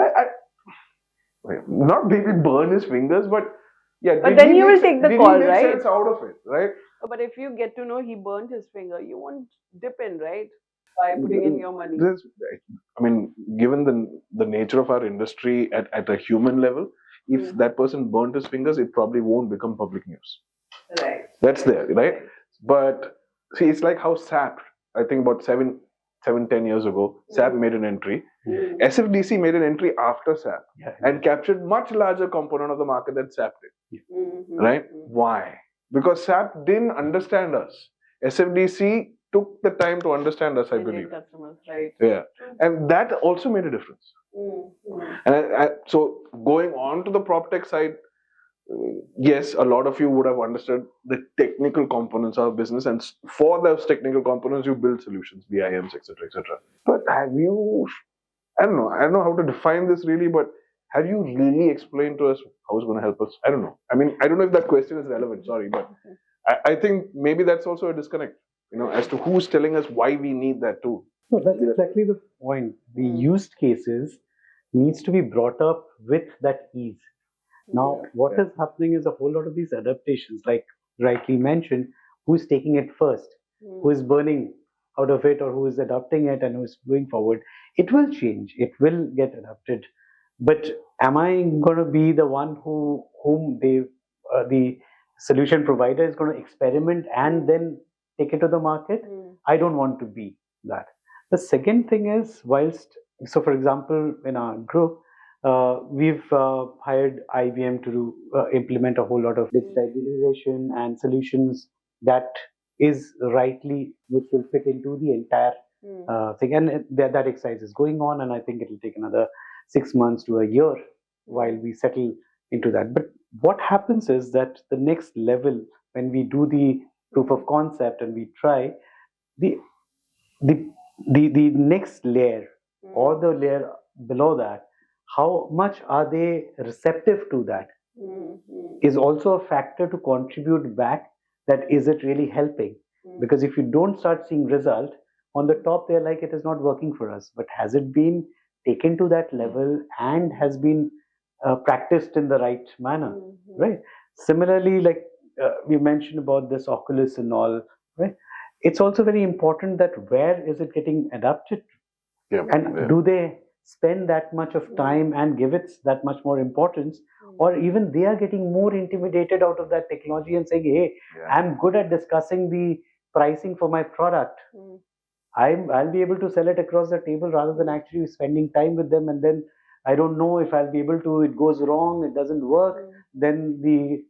not maybe burn his fingers, but but then you will take the call, right? Did he make sense out of it, right? But if you get to know he burnt his finger, you won't dip in, right? By putting in your money. I mean, given the nature of our industry at a human level, if that person burnt his fingers, it probably won't become public news. Right. That's there, right? But see, it's like how SAP, I think about 10 years ago, SAP made an entry. SFDC made an entry after SAP and captured much larger component of the market than SAP did. Right? Why? Because SAP didn't understand us. SFDC took the time to understand us, I believe. Customers, right? Yeah. And that also made a difference. And so going on to the prop tech side, yes, a lot of you would have understood the technical components of business, and for those technical components, you build solutions, BIMs, etc., etc. But have you? I don't know how to define this really, but have you really explained to us how it's going to help us? I don't know. I mean, I don't know if that question is relevant. Sorry, but I think maybe that's also a disconnect. As to who's telling us why we need that tool. No, that's exactly the point. The used cases needs to be brought up with that ease. Now, what is happening is a whole lot of these adaptations, like rightly mentioned, who's taking it first, who is burning out of it, or who is adopting it and who is going forward. It will change. It will get adapted. But am I going to be the one whom the solution provider is going to experiment and then take it to the market? I don't want to be that. The second thing is, so for example, in our group, we've hired IBM to implement a whole lot of digitalization and solutions that is which will fit into the entire thing. And that exercise is going on, and I think it will take another 6 months to a year while we settle into that. But what happens is that the next level, when we do the proof of concept and we try, the the next layer or Mm. the layer below that, how much are they receptive to that, Mm. Mm. is also a factor to contribute back, that is it really helping. Mm. Because if you don't start seeing result on the top, they're like, it is not working for us, but has it been taken to that level and has been practiced in the right manner, Mm-hmm. right? Similarly, like we mentioned about this Oculus and all, right? It's also very important that where is it getting adapted, Yeah. and Yeah. do they spend that much of time and give it that much more importance, or even they are getting more intimidated out of that technology and saying, hey, Yeah. I'm good at discussing the pricing for my product, Mm. I'll be able to sell it across the table rather than actually spending time with them, and then I don't know if I'll be able to, it goes wrong, it doesn't work, then the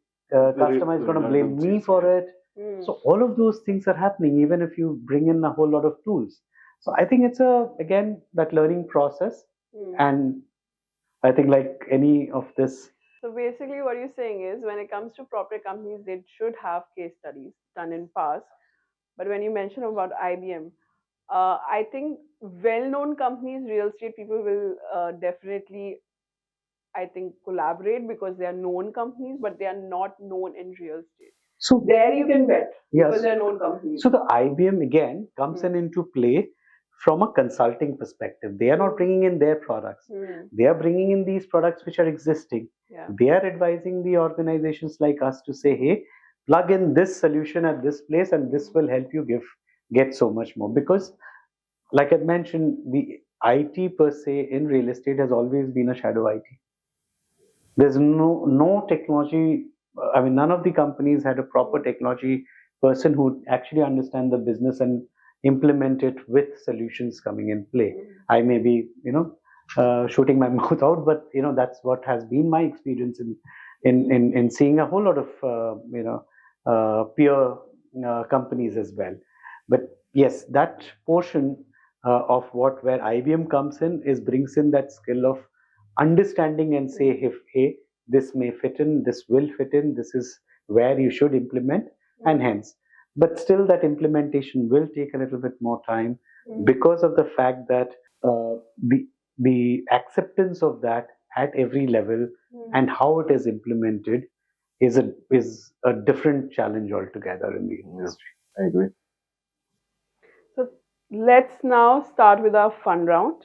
customer is going to blame me for it. Mm. So all of those things are happening even if you bring in a whole lot of tools. So I think it's a, again, that learning process, Mm. and I think like any of this. So basically, what you're saying is, when it comes to property companies, they should have case studies done in past. But when you mention about IBM, I think well-known companies, real estate people will definitely, I think, collaborate because they are known companies, but they are not known in real estate. So There you can bet yes, because they are known companies. so the IBM again comes in into play from a consulting perspective. They are not bringing in their products. They are bringing in these products which are existing. Yeah. They are advising the organizations like us to say, hey, plug in this solution at this place and this will help you get so much more. Because like I mentioned, the IT per se in real estate has always been a shadow IT. There's no technology. I mean, none of the companies had a proper technology person who would actually understand the business and implement it with solutions coming in play. I may be, shooting my mouth out, but that's what has been my experience in seeing a whole lot of peer companies as well. But yes, that portion of what where IBM comes in is brings in that skill of understanding and say, if hey, this may fit in, this will fit in, this is where you should implement, and hence, but still that implementation will take a little bit more time because of the fact that uh, the the acceptance of that at every level and how it is implemented is a different challenge altogether in the industry. I agree. So let's now start with our fun round.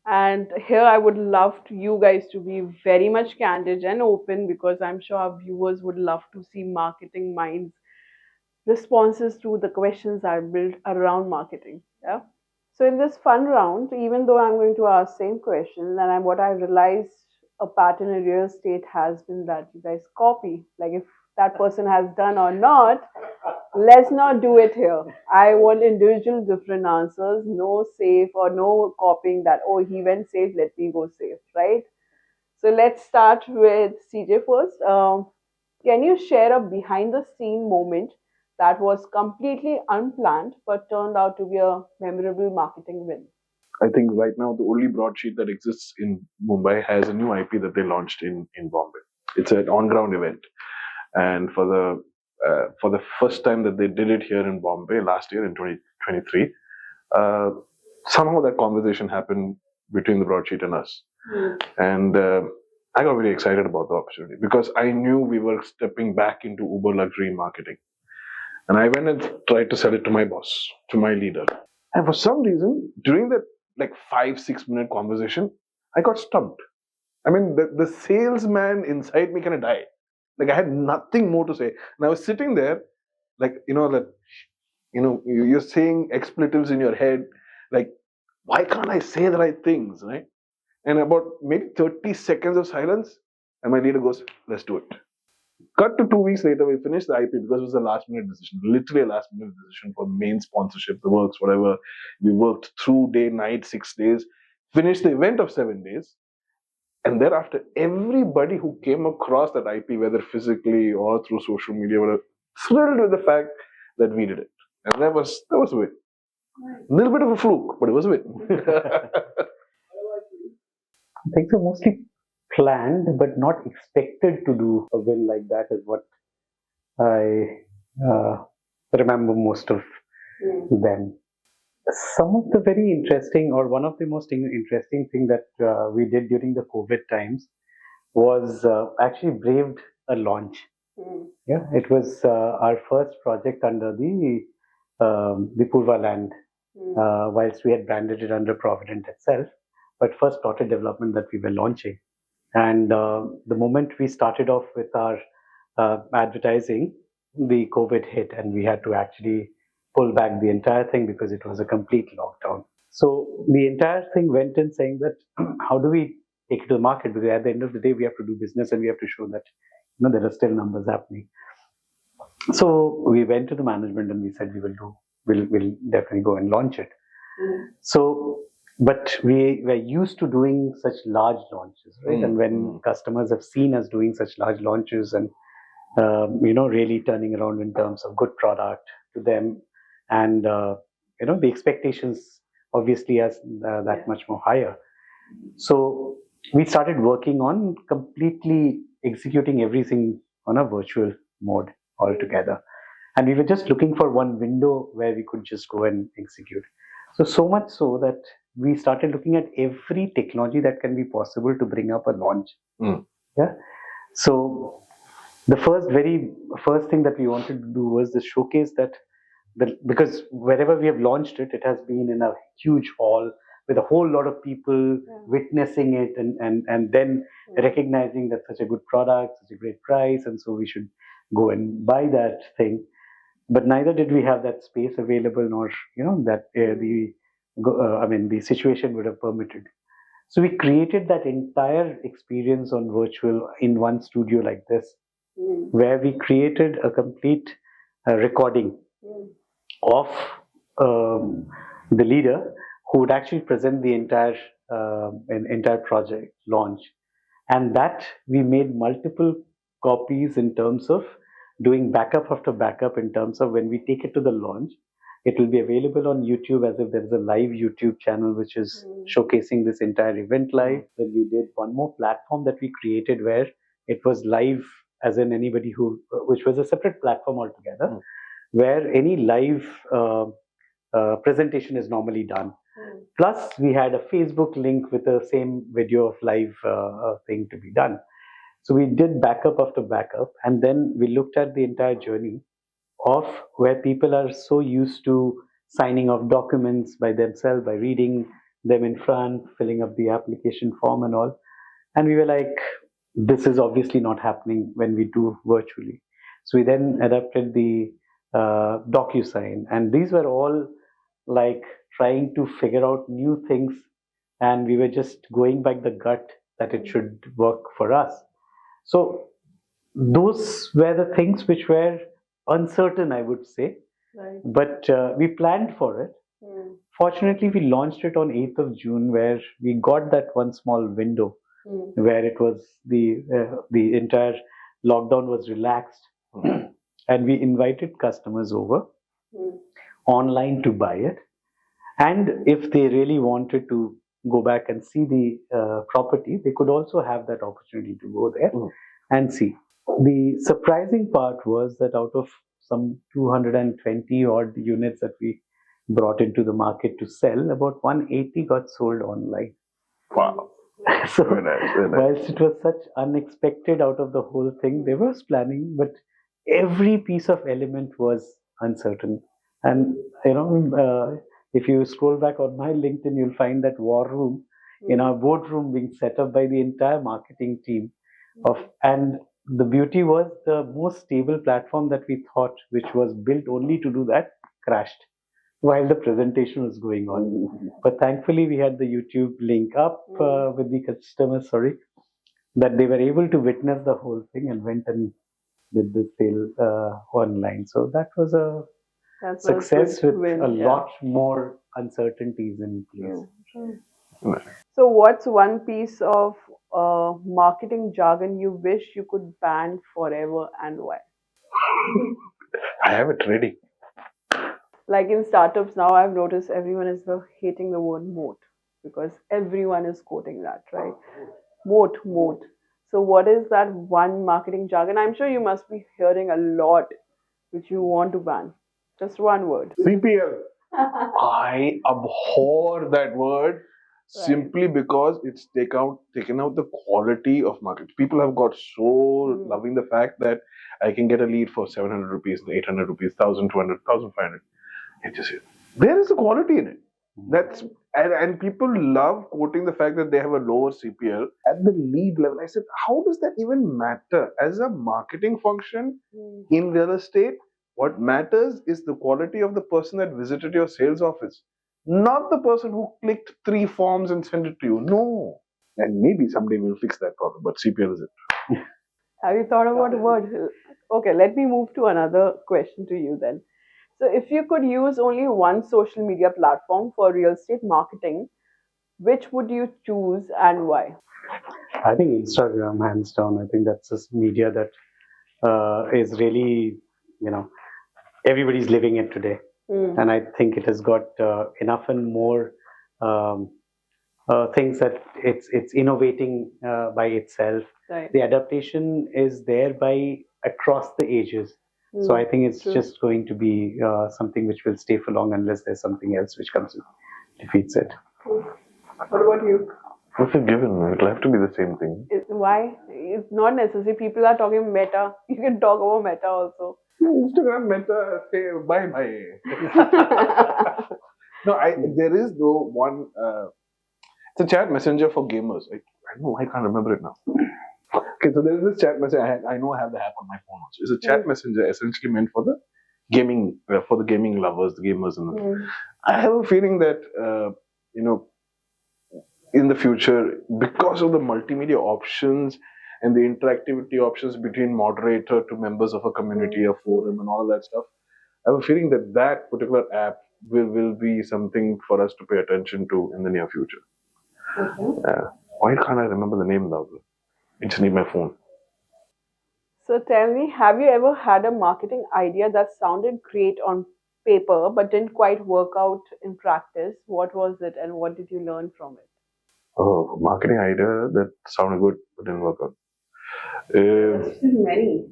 And here I would love you guys to be very much candid and open because I'm sure our viewers would love to see marketing minds responses to the questions I built around marketing. Yeah. So in this fun round, even though I'm going to ask same question, and what I realized a pattern in real estate has been that you guys copy. Like if that person has done or not, let's not do it here. I want individual different answers, no safe or no copying that, oh, he went safe, let me go safe, right? So let's start with CJ first. Can you share a behind the scene moment that was completely unplanned but turned out to be a memorable marketing win? I think right now the only broadsheet that exists in Mumbai has a new IP that they launched in Bombay. It's an on ground event, and for the first time that they did it here in Bombay last year in 2023, uh, somehow that conversation happened between the broadsheet and us, and I got very excited about the opportunity because I knew we were stepping back into uber luxury marketing, and I went and tried to sell it to my boss, to my leader, and for some reason during that like 5-6 minute conversation, I got stumped. I mean, the salesman inside me kind of died. Like I had nothing more to say, and I was sitting there, like you're saying expletives in your head, like why can't I say the right things, right? And about maybe 30 seconds of silence, and my leader goes, "Let's do it." Cut to 2 weeks later, we finished the IP because it was a last minute decision, literally a last minute decision for main sponsorship, the works, whatever. We worked through day, night, 6 days, finished the event of 7 days. And thereafter, everybody who came across that IP, whether physically or through social media, were thrilled with the fact that we did it. And that was a win. A little bit of a fluke, but it was a win. I think so mostly planned but not expected to do a win like that is what I remember most of them. Some of the very interesting, or one of the most interesting thing that we did during the COVID times was actually braved a launch. Yeah, it was our first project under the Purva land, whilst we had branded it under Provident itself, but first plotted development that we were launching. And the moment we started off with our advertising, the COVID hit, and we had to actually pull back the entire thing because it was a complete lockdown. So the entire thing went in saying that how do we take it to the market? Because at the end of the day, we have to do business and we have to show that there are still numbers happening. So we went to the management and we said we'll definitely go and launch it. So, but we were used to doing such large launches, right? And when customers have seen us doing such large launches and really turning around in terms of good product to them, and the expectations obviously as that much more higher. So we started working on completely executing everything on a virtual mode altogether. And we were just looking for one window where we could just go and execute. So much so that we started looking at every technology that can be possible to bring up a launch. Yeah. So the very first thing that we wanted to do was to showcase that because wherever we have launched it, it has been in a huge hall with a whole lot of people witnessing it and then recognizing that such a good product, such a great price, and so we should go and buy that thing. But neither did we have that space available, nor that the situation would have permitted. So we created that entire experience on virtual in one studio like this, where we created a complete recording of the leader who would actually present the entire project launch, and that we made multiple copies in terms of doing backup after backup in terms of when we take it to the launch, it will be available on YouTube as if there is a live YouTube channel which is showcasing this entire event live. Then we did one more platform that we created where it was live as in anybody which was a separate platform altogether, where any live presentation is normally done. Plus, we had a Facebook link with the same video of live thing to be done. So we did backup after backup, and then we looked at the entire journey of where people are so used to signing off documents by themselves, by reading them in front, filling up the application form and all. And we were like, this is obviously not happening when we do virtually. So we then adapted the DocuSign, and these were all like trying to figure out new things, and we were just going by the gut that it should work for us. So those were the things which were uncertain, I would say, but we planned for it. Fortunately, we launched it on 8th of June, where we got that one small window where it was the entire lockdown was relaxed, and we invited customers over online to buy it. And if they really wanted to go back and see the property, they could also have that opportunity to go there and see. The surprising part was that out of some 220 odd units that we brought into the market to sell, about 180 got sold online. Wow. So, very nice. whilst it was such unexpected out of the whole thing, there was planning, but every piece of element was uncertain. And if you scroll back on my LinkedIn, you'll find that war room in our boardroom being set up by the entire marketing team. And the beauty was the most stable platform that we thought, which was built only to do that, crashed while the presentation was going on. But thankfully, we had the YouTube link up with the customers, that they were able to witness the whole thing and went and did the sale online. So that was a success with a lot more uncertainties in place. So what's one piece of marketing jargon you wish you could ban forever, and why? I have it ready. Like in startups now, I've noticed everyone is hating the word moat because everyone is quoting that, right? Moat. So what is that one marketing jargon? I'm sure you must be hearing a lot which you want to ban. Just one word. CPL. I abhor that word simply because it's taken out the quality of market. People have got so loving the fact that I can get a lead for 700 rupees, 800 rupees, 1200, 1500. It just there is a quality in it. That's and people love quoting the fact that they have a lower CPL at the lead level. I said, how does that even matter as a marketing function in real estate? What matters is the quality of the person that visited your sales office, not the person who clicked 3 forms and sent it to you. No. And maybe someday we'll fix that problem, but CPL is it. Have you thought about a word? Okay, let me move to another question to you then. So, if you could use only one social media platform for real estate marketing, which would you choose and why? I think Instagram, hands down. I think that's this media that is really, you know, everybody's living it today. And I think it has got enough and more um, things that it's innovating by itself. Right. The adaptation is there by across the ages. So I think it's just going to be something which will stay for long unless there's something else which comes and defeats it. What about you? What's a given? It'll have to be the same thing. Why? It's not necessary. People are talking meta. You can talk about meta also. Instagram Meta, say bye bye. No, there is though one. It's a chat messenger for gamers. I know I can't remember it now. Okay, so there is this chat messenger. I know I have the app on my phone also. It's a chat messenger essentially meant for the gaming, for the gaming lovers, the gamers, and I have a feeling that you know, in the future, because of the multimedia options and the interactivity options between moderator to members of a community, a forum, and all of that stuff, I have a feeling that that particular app will be something for us to pay attention to in the near future. Why can't I remember the name now? I just need my phone. So tell me, have you ever had a marketing idea that sounded great on paper but didn't quite work out in practice? What was it and what did you learn from it? Oh, marketing idea that sounded good but didn't work out. Many,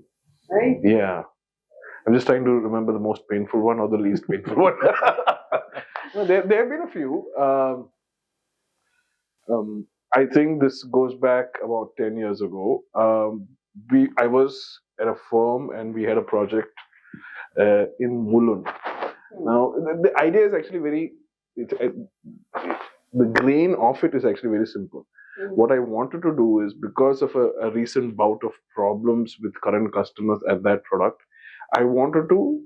right? Yeah. I'm just trying to remember the most painful one or the least painful one. No, there have been a few. I think this goes back about 10 years ago. I was at a firm and we had a project in Mulund. Now, the idea is actually the grain of it is actually very simple. What I wanted to do is, because of a recent bout of problems with current customers at that product, I wanted to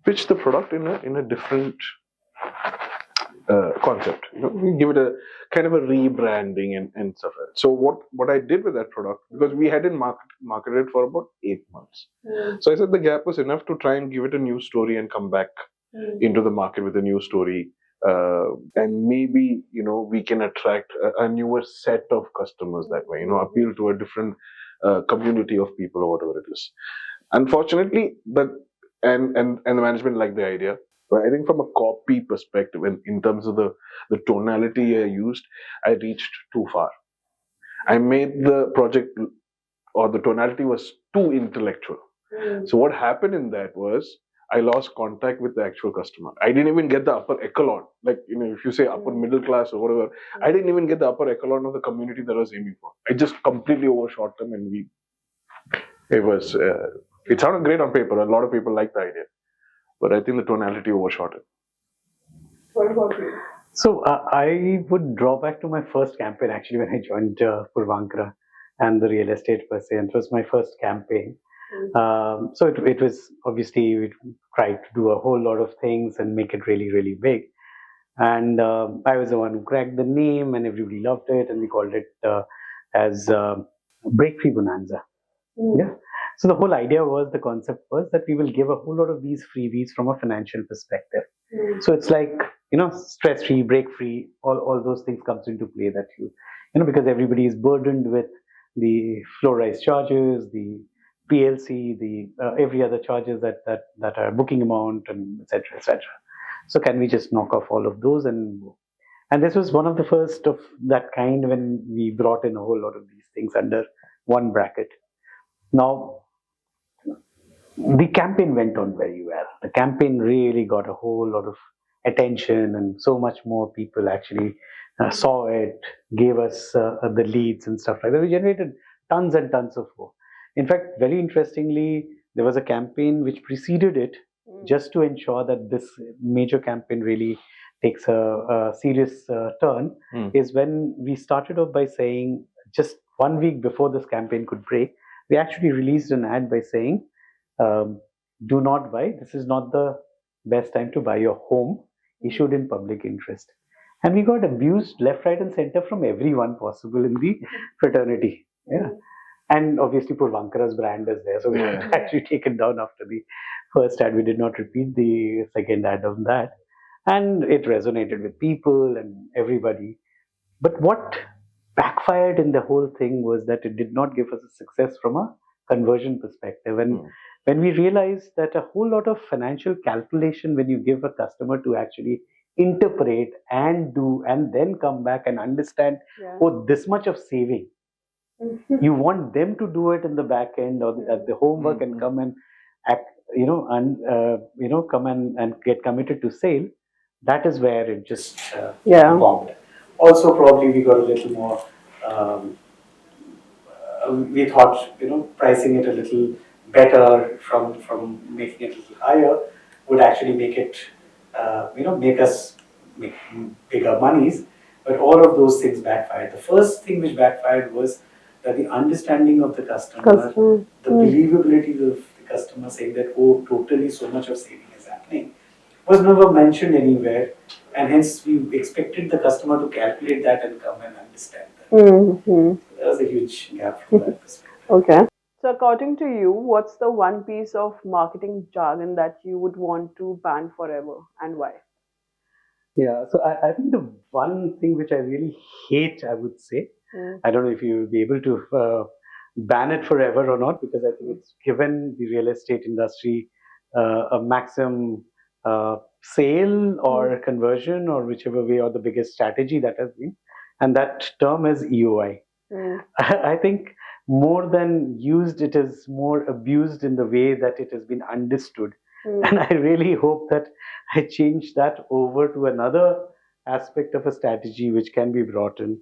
pitch the product in a different concept. We give it a kind of a rebranding and stuff like that. So what I did with that product, because we hadn't marketed it for about 8 months, so I said the gap was enough to try and give it a new story and come back into the market with a new story, and maybe we can attract a newer set of customers that way. Appeal to a different community of people or whatever it is. Unfortunately, and the management liked the idea. But I think from a copy perspective, in terms of the tonality I used, I reached too far. I made the project, or the tonality was too intellectual. So what happened in that was, I lost contact with the actual customer. I didn't even get the upper echelon. Like, if you say upper middle class or whatever, I didn't even get the upper echelon of the community that I was aiming for. I just completely overshot them, and it sounded great on paper. A lot of people liked the idea. But I think the tonality overshot it. What about you? So I would draw back to my first campaign actually when I joined Purvankara and the real estate per se. And it was my first campaign. So it was obviously, we tried to do a whole lot of things and make it really, really big. And I was the one who cracked the name and everybody loved it. And we called it as Break Free Bonanza. Yeah. So the whole idea was, the concept was that we will give a whole lot of these freebies from a financial perspective. So it's like, stress free, break free, all those things comes into play, that because everybody is burdened with the floor rise charges, the PLC, the every other charges that are booking amount, and etc., etc. So can we just knock off all of those? And this was one of the first of that kind, when we brought in a whole lot of these things under one bracket. Now, the campaign went on very well. The campaign really got a whole lot of attention, and so much more people actually saw it, gave us the leads and stuff like that. We generated tons and tons of work. In fact, very interestingly, there was a campaign which preceded it just to ensure that this major campaign really takes a serious turn. Is when we started off by saying, just 1 week before this campaign could break, we actually released an ad by saying, do not buy, this is not the best time to buy your home, issued in public interest. And we got abused left, right, and center from everyone possible in the fraternity. Yeah. And obviously, Purvankara's brand is there. So we had to actually take it down after the first ad. We did not repeat the second ad on that. And it resonated with people and everybody. But what backfired in the whole thing was that it did not give us a success from a conversion perspective. And when we realized that a whole lot of financial calculation, when you give a customer to actually interpret and do, and then come back and understand, oh, this much of saving, you want them to do it in the back end or at the homework and come and act, come and get committed to sale. That is where it just bombed. Also, probably we got a little more. We thought, pricing it a little better from making it a little higher would actually make it, make us make bigger monies. But all of those things backfired. The first thing which backfired was that the understanding of the customer, the believability of the customer saying that, oh, totally so much of saving is happening, was never mentioned anywhere. And hence we expected the customer to calculate that and come and understand that. There was a huge gap from that perspective. Okay. So according to you, what's the one piece of marketing jargon that you would want to ban forever and why? Yeah, so I think the one thing which I really hate, I would say, I don't know if you will be able to ban it forever or not, because I think it's given the real estate industry a maximum sale or conversion or whichever way, or the biggest strategy that has been, and that term is EOI. I think more than used, it is more abused in the way that it has been understood. And I really hope that I change that over to another aspect of a strategy which can be brought in.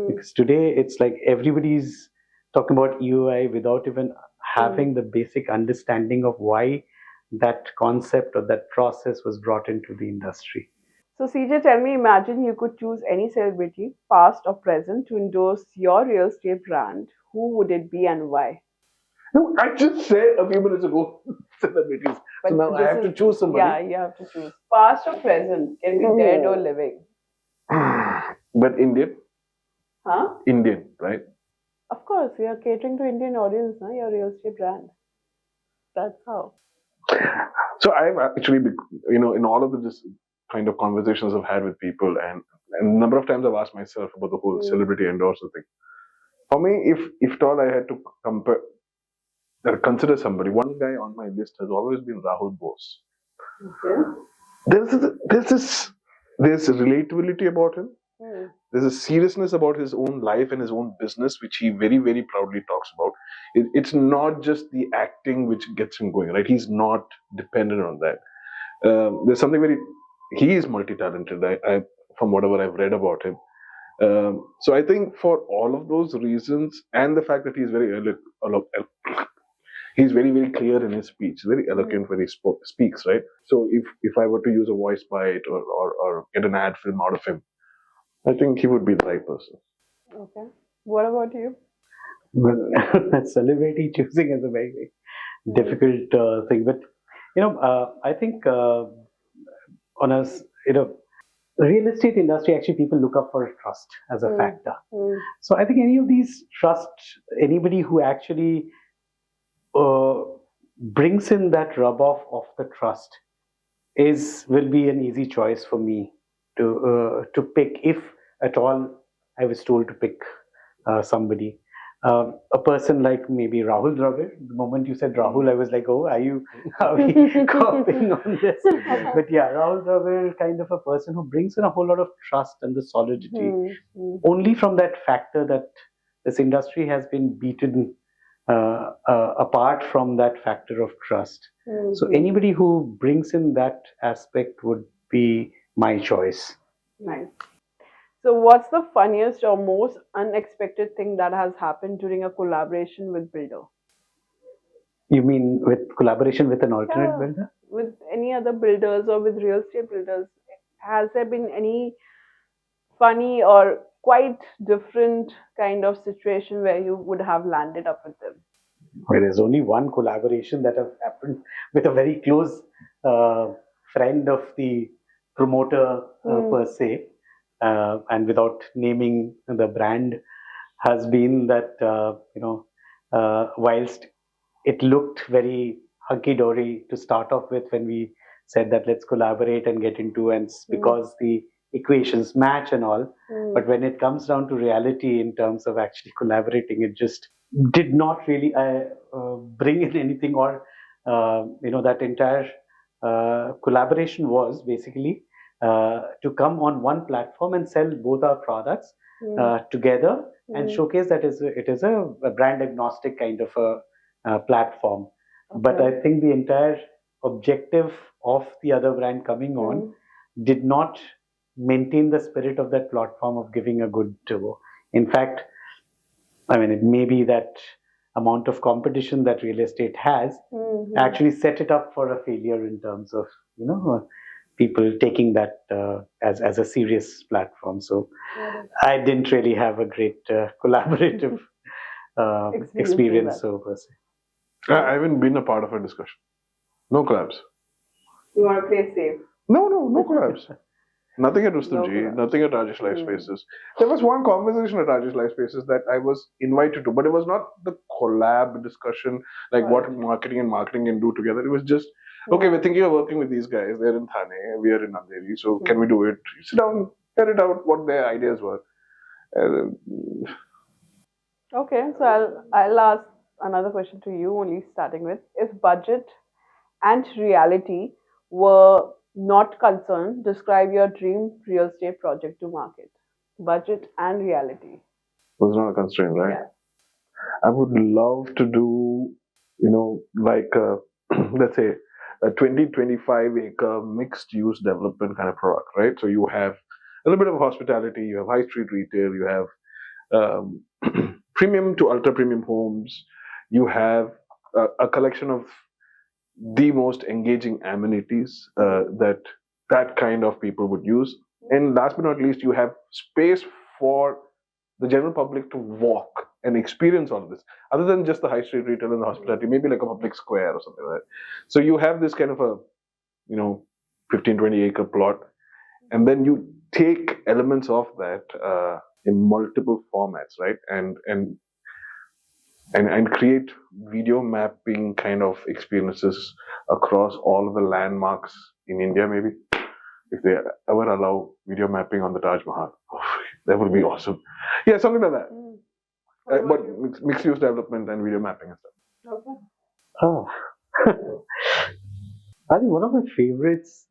Because today it's like everybody's talking about EOI without even having the basic understanding of why that concept or that process was brought into the industry. So CJ, tell me, imagine you could choose any celebrity, past or present, to endorse your real estate brand. Who would it be and why? No, I just said a few minutes ago celebrities. But so now I have to choose somebody. Yeah, you have to choose. Past or present, can be dead or living. But Indian? Huh? Indian, right? Of course, you are catering to Indian audience, na? Your real estate brand. That's how. So I've actually, in all of the kind of conversations I've had with people, and a number of times I've asked myself about the whole celebrity endorser thing. For me, if at all I had to compare or consider somebody, one guy on my list has always been Rahul Bose. Okay. There's relatability about him. There's a seriousness about his own life and his own business, which he very, very proudly talks about. It's not just the acting which gets him going, right? He's not dependent on that. There's something he is multi-talented, from whatever I've read about him. So I think for all of those reasons, and the fact that he's he's very, very clear in his speech, very eloquent when he speaks, right? So if I were to use a voice bite or get an ad film out of him, I think he would be the right person. Okay. What about you? Well, celebrity choosing is a very, very difficult thing. But, I think on a, real estate industry, actually people look up for trust as a factor. So I think anybody who actually brings in that rub off of the trust will be an easy choice for me to pick, if at all I was told to pick somebody. A person like maybe Rahul Dravid. The moment you said Rahul, I was like, oh, are we copying on this? But yeah, Rahul Dravid, kind of a person who brings in a whole lot of trust and the solidity. Only from that factor that this industry has been beaten apart from that factor of trust. So anybody who brings in that aspect would be my choice. Nice. So, what's the funniest or most unexpected thing that has happened during a collaboration with Builder? You mean with collaboration with an alternate Yeah, builder? with any other builders or with real estate builders, has there been any funny or quite different kind of situation where you would have landed up with them? Well, there's only one collaboration that has happened with a very close uh, friend of the promoter Hmm. per se, and without naming the brand, has been that whilst it looked very hunky dory to start off with when we said that let's collaborate and get into, and Hmm. because the equations match and all, Hmm. but when it comes down to reality in terms of actually collaborating, it just did not really bring in anything, or that entire collaboration was basically to come on one platform and sell both our products Hmm. together and Hmm. showcase that it is a brand agnostic kind of a platform. But Okay. I think the entire objective of the other brand coming on Hmm. did not maintain the spirit of that platform of giving a good tour. In fact, I mean, it may be that amount of competition that real estate has Hmm. actually set it up for a failure in terms of people taking that as a serious platform. So Got it. I didn't really have a great collaborative Experience in experience that. so per se. I haven't been a part of a discussion. No collabs. You want to play safe? No collabs. Nothing at Rustam No Ji, collab. nothing at Rajesh Life Hmm. Spaces. There was one conversation at Rajesh Life Spaces that I was invited to, but it was not the collab discussion, like what Right. marketing and marketing can do together. It was just, okay, Hmm. we're thinking of working with these guys. They're in Thane, we are in Andheri, so can Hmm. we do it? Sit down, hear it out, what their ideas were. Uh, Okay, so I'll ask another question to you, only starting with if budget and reality were not concerned, describe your dream real estate project to market. Budget and reality. was not a constraint, right? Yeah. I would love to do, like, let's say, a 20-25 acre mixed use development kind of product, right? So you have a little bit of hospitality, you have high street retail, you have premium to ultra premium homes, you have a collection of the most engaging amenities that kind of people would use. And last but not least, you have space for the general public to walk and experience all of this, other than just the high street retail and the hospitality, maybe like a public square or something like that. So you have this kind of a, you know, 15-20 acre plot, and then you take elements of that in multiple formats, right? And create video mapping kind of experiences across all of the landmarks in India, maybe. If they ever allow video mapping on the Taj Mahal, that would be awesome. Yeah, something like that. Mm. What about But you? mixed use development and video mapping and stuff. Okay. Oh, I think one of my favorites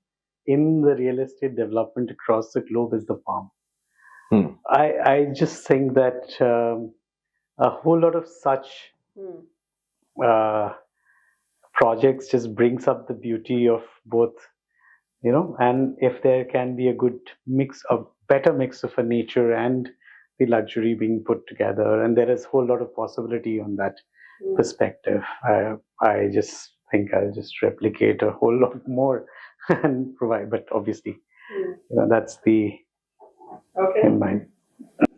in the real estate development across the globe is the farm. Hmm. I just think that a whole lot of such Hmm. uh, projects just brings up the beauty of both, and if there can be a good mix, a better mix of a nature and the luxury being put together, and there is a whole lot of possibility on that Hmm. perspective. I just think I'll just replicate a whole lot more and provide, but obviously, Hmm. that's the Okay. in mind.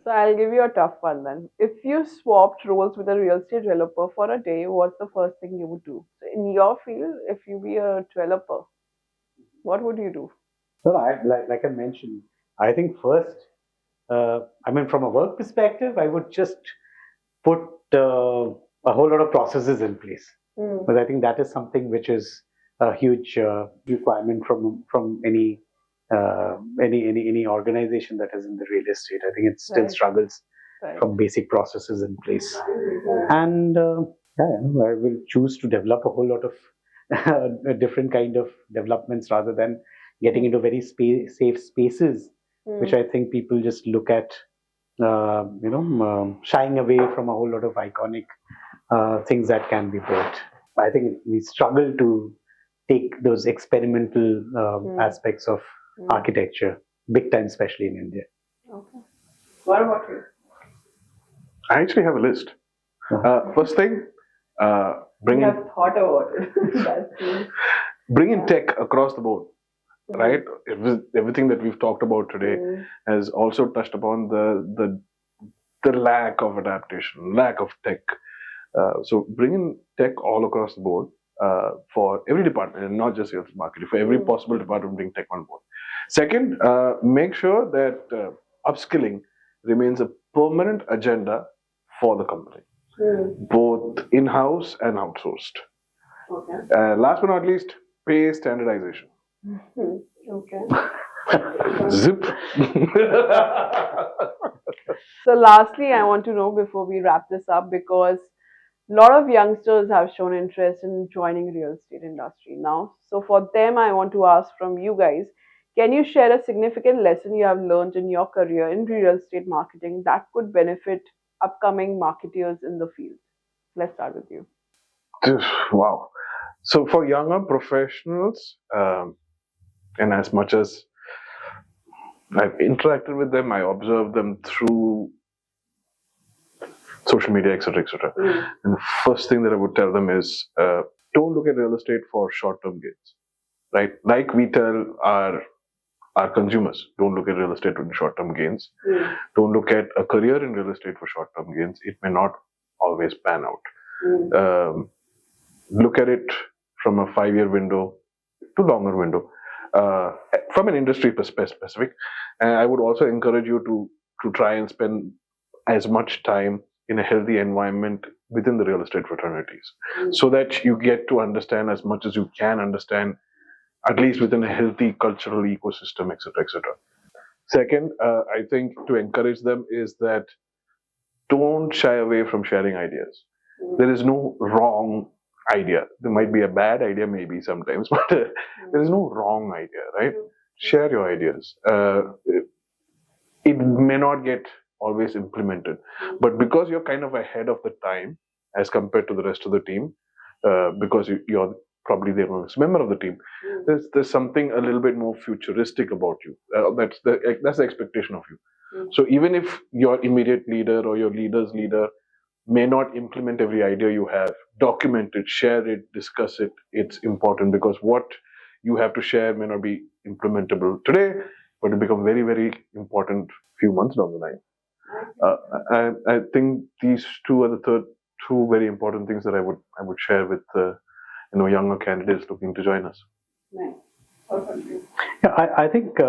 So I'll give you a tough one then. If you swapped roles with a real estate developer for a day, what's the first thing you would do? So in your field, if you be a developer, what would you do? So like I mentioned, I think first, I mean, from a work perspective, I would just put a whole lot of processes in place. Hmm. Because I think that is something which is a huge requirement from any organization that is in the real estate. I think it still Right. struggles Right. from basic processes in place, Hmm. and yeah, I will choose to develop a whole lot of a different kind of developments rather than getting into very safe spaces, which Hmm. I think people just look at, shying away from a whole lot of iconic things that can be built. I think we struggle to take those experimental Hmm. aspects of architecture, big time, especially in India. Okay. What about you? I actually have a list. First thing, bring You in have thought about it. That's bring in tech across the board, right? Everything that we've talked about today Mm. has also touched upon the lack of adaptation, lack of tech. So bring in tech all across the board for every department, and not just sales and marketing. For every possible department, bring tech on board. Second, make sure that upskilling remains a permanent agenda for the company, both in-house and outsourced. Okay. Last but not least, pay standardization. Okay. Zip. So, lastly, I want to know before we wrap this up, because a lot of youngsters have shown interest in joining real estate industry now. So, for them, I want to ask from you guys, can you share a significant lesson you have learned in your career in real estate marketing that could benefit upcoming marketeers in the field? Let's start with you. Wow. So for younger professionals, and as much as I've interacted with them, I observe them through social media, etc., etc. And the first thing that I would tell them is, don't look at real estate for short-term gains, right? Like we tell our consumers, don't look at real estate for short-term gains. Don't look at a career in real estate for short-term gains. It may not always pan out. Look at it from a 5-year window to longer window, from an industry specific. And I would also encourage you to try and spend as much time in a healthy environment within the real estate fraternities, so that you get to understand as much as you can understand, at least within a healthy cultural ecosystem, etc., etc. Second, I think to encourage them is that don't shy away from sharing ideas. There is no wrong idea. There might be a bad idea, maybe sometimes, but there is no wrong idea, right? Share your ideas. It may not get always implemented, but because you're kind of ahead of the time as compared to the rest of the team, because you're probably the youngest member of the team, there's something a little bit more futuristic about you. That's the expectation of you. So even if your immediate leader or your leader's leader may not implement every idea you have, document it, share it, discuss it. It's important, because what you have to share may not be implementable today, but it become very, very important few months down the line. I think these two are the two very important things that I would share with younger candidates looking to join us. Nice. Yeah, I think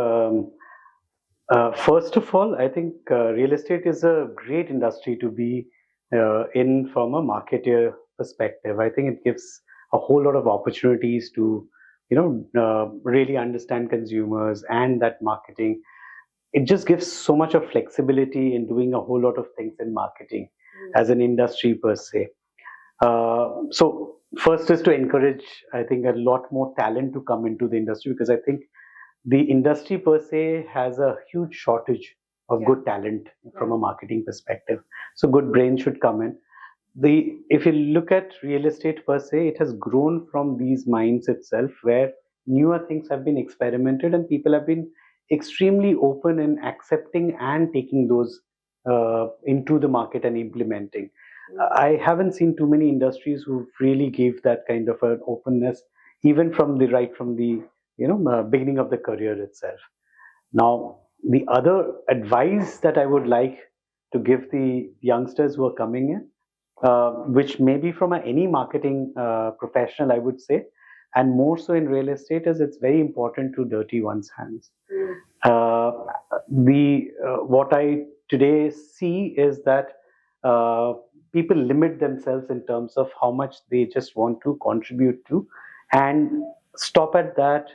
first of all, I think real estate is a great industry to be in from a marketer perspective. I think it gives a whole lot of opportunities to really understand consumers and that marketing. It just gives so much of flexibility in doing a whole lot of things in marketing as an industry per se. So first is to encourage, I think, a lot more talent to come into the industry, because I think the industry per se has a huge shortage of good talent from a marketing perspective. So good brains should come in. If you look at real estate per se, it has grown from these minds itself, where newer things have been experimented and people have been extremely open in accepting and taking those into the market and implementing. I haven't seen too many industries who really gave that kind of an openness, even from the beginning of the career itself. Now, the other advice that I would like to give the youngsters who are coming in, which may be from any marketing professional, I would say, and more so in real estate, is it's very important to dirty one's hands. What I today see is that people limit themselves in terms of how much they just want to contribute to, and stop at that.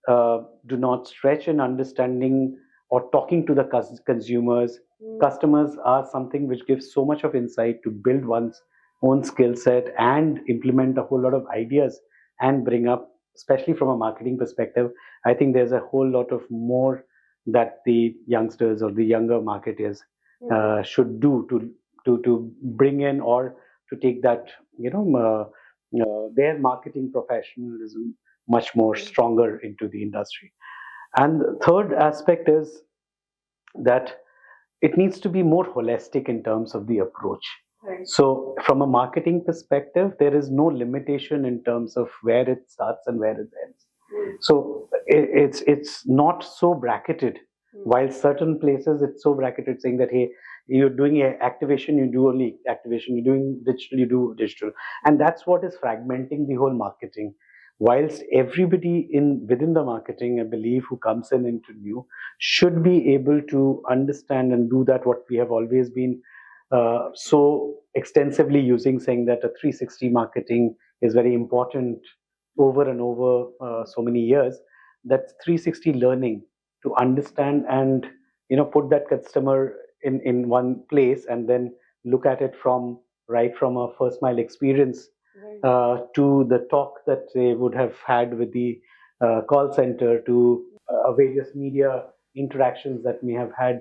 Do not stretch in understanding or talking to the consumers. Customers are something which gives so much of insight to build one's own skill set and implement a whole lot of ideas and bring up, especially from a marketing perspective. I think there's a whole lot of more that the youngsters or the younger marketers should do to bring in, or to take that their marketing professionalism much more stronger into the industry. And the third aspect is that it needs to be more holistic in terms of the approach. Right. So, from a marketing perspective, there is no limitation in terms of where it starts and where it ends. So, it's not so bracketed. While certain places it's so bracketed, saying that hey, you're doing activation, you do only activation. You're doing digital, you do digital, and that's what is fragmenting the whole marketing. Whilst everybody in within the marketing, I believe, who comes in into new, should be able to understand and do that what we have always been so extensively using, saying that a 360 marketing is very important over and over so many years. That's 360 learning to understand and put that customer in one place and then look at it from right from a first mile experience to the talk that they would have had with the call center to various media interactions that may have had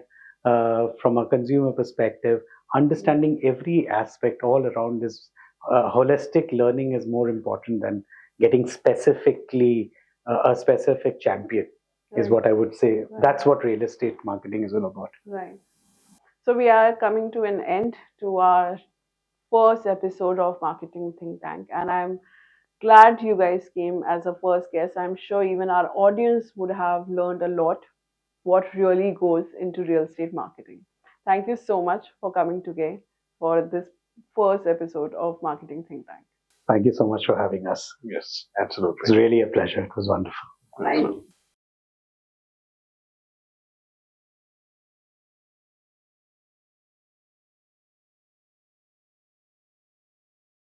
from a consumer perspective. Understanding every aspect all around this holistic learning is more important than getting specifically a specific champion, is what I would say. That's what real estate marketing is all about. Right. So we are coming to an end to our first episode of Marketing Think Tank, and I'm glad you guys came as a first guest. I'm sure even our audience would have learned a lot what really goes into real estate marketing. Thank you so much for coming today for this first episode of Marketing Think Tank. Thank you so much for having us. Yes, It absolutely. was really a pleasure. It was wonderful. Thank you.